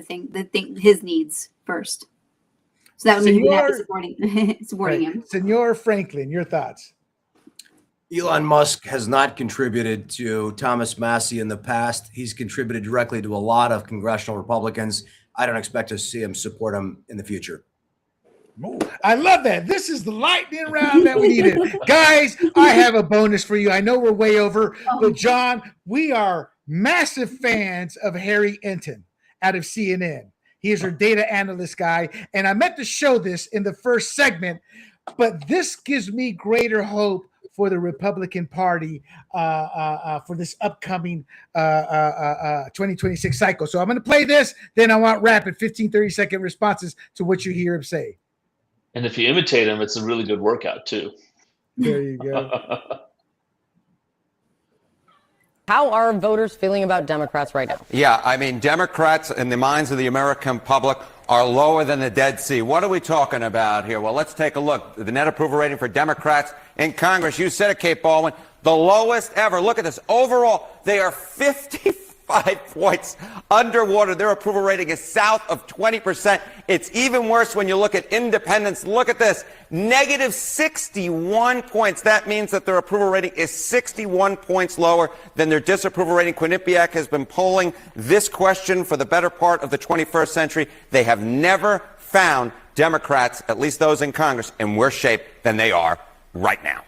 his needs first. So that would mean we're not supporting him. Senor Franklin, your thoughts? Elon Musk has not contributed to Thomas Massey in the past. He's contributed directly to a lot of congressional Republicans. I don't expect to see him support him in the future. I love that. This is the lightning round that we needed. Guys, I have a bonus for you. I know we're way over, but John, we are massive fans of Harry Enton out of CNN. He is our data analyst guy, and I meant to show this in the first segment, but this gives me greater hope for the Republican Party for this upcoming 2026 cycle. So I'm going to play this, then I want rapid 15, 30-second responses to what you hear him say. And if you imitate him, it's a really good workout, too. There you go. How are voters feeling about Democrats right now? Yeah, I mean, Democrats in the minds of the American public are lower than the Dead Sea. What are we talking about here? Well, let's take a look. The net approval rating for Democrats in Congress, you said it, Kate Baldwin, the lowest ever. Look at this. Overall, they are 55 points underwater. Their approval rating is south of 20%. It's even worse when you look at independents. Look at this. Negative 61 points. That means that their approval rating is 61 points lower than their disapproval rating. Quinnipiac has been polling this question for the better part of the 21st century. They have never found Democrats, at least those in Congress, in worse shape than they are right now.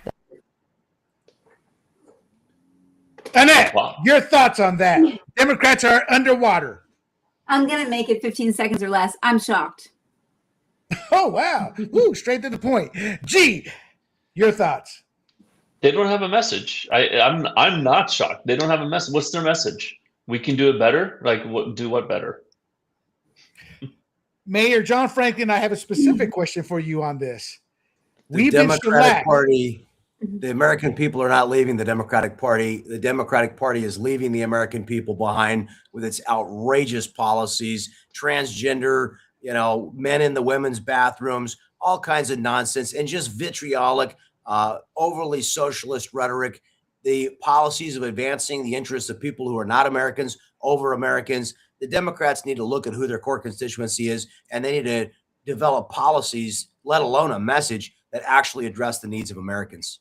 Annette, your thoughts on that? Democrats are underwater. I'm going to make it 15 seconds or less. I'm shocked. Oh, wow. Ooh, straight to the point. G, your thoughts? They don't have a message. I'm not shocked. They don't have a message. What's their message? We can do it better? Like, do what better? Mayor John Franklin, I have a specific question for you on this. The Democratic Party, the American people are not leaving the Democratic Party. The Democratic Party is leaving the American people behind with its outrageous policies, transgender, men in the women's bathrooms, all kinds of nonsense, and just vitriolic, overly socialist rhetoric. The policies of advancing the interests of people who are not Americans over Americans. The Democrats need to look at who their core constituency is, and they need to develop policies, let alone a message that actually address the needs of Americans.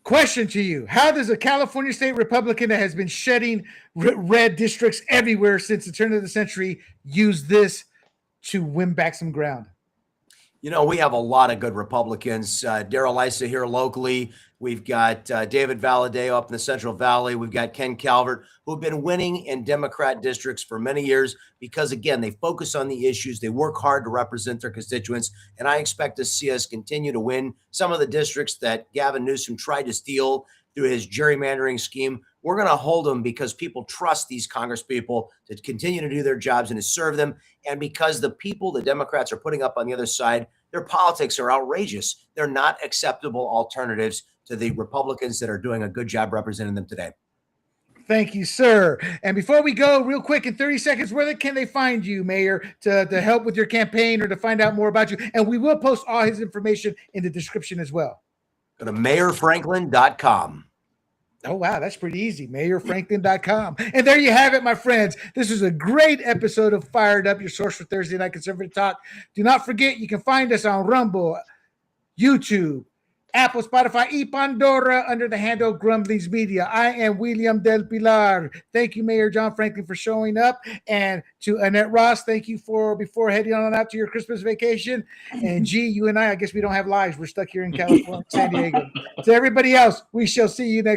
Question to you. How does a California state Republican that has been shedding red districts everywhere since the turn of the century use this to win back some ground? We have a lot of good Republicans. Darrell Issa here locally. We've got David Valadeo up in the Central Valley. We've got Ken Calvert, who've been winning in Democrat districts for many years because, again, they focus on the issues. They work hard to represent their constituents. And I expect to see us continue to win some of the districts that Gavin Newsom tried to steal through his gerrymandering scheme. We're going to hold them because people trust these congresspeople to continue to do their jobs and to serve them. And because the people the Democrats are putting up on the other side, their politics are outrageous. They're not acceptable alternatives to the Republicans that are doing a good job representing them today. Thank you, sir. And before we go, real quick, in 30 seconds, where can they find you, Mayor, to help with your campaign or to find out more about you? And we will post all his information in the description as well. Go to mayorfranklin.com. Oh, wow. That's pretty easy. Mayorfranklin.com. And there you have it, my friends. This was a great episode of Fired Up, your source for Thursday Night Conservative Talk. Do not forget, you can find us on Rumble, YouTube, Apple, Spotify, y Pandora under the handle Grumblings Media. I am William Del Pilar. Thank you, Mayor John Franklin, for showing up. And to Annette Ross, thank you before heading on out to your Christmas vacation. And G, you and I guess we don't have lives. We're stuck here in California, San Diego. To everybody else, we shall see you next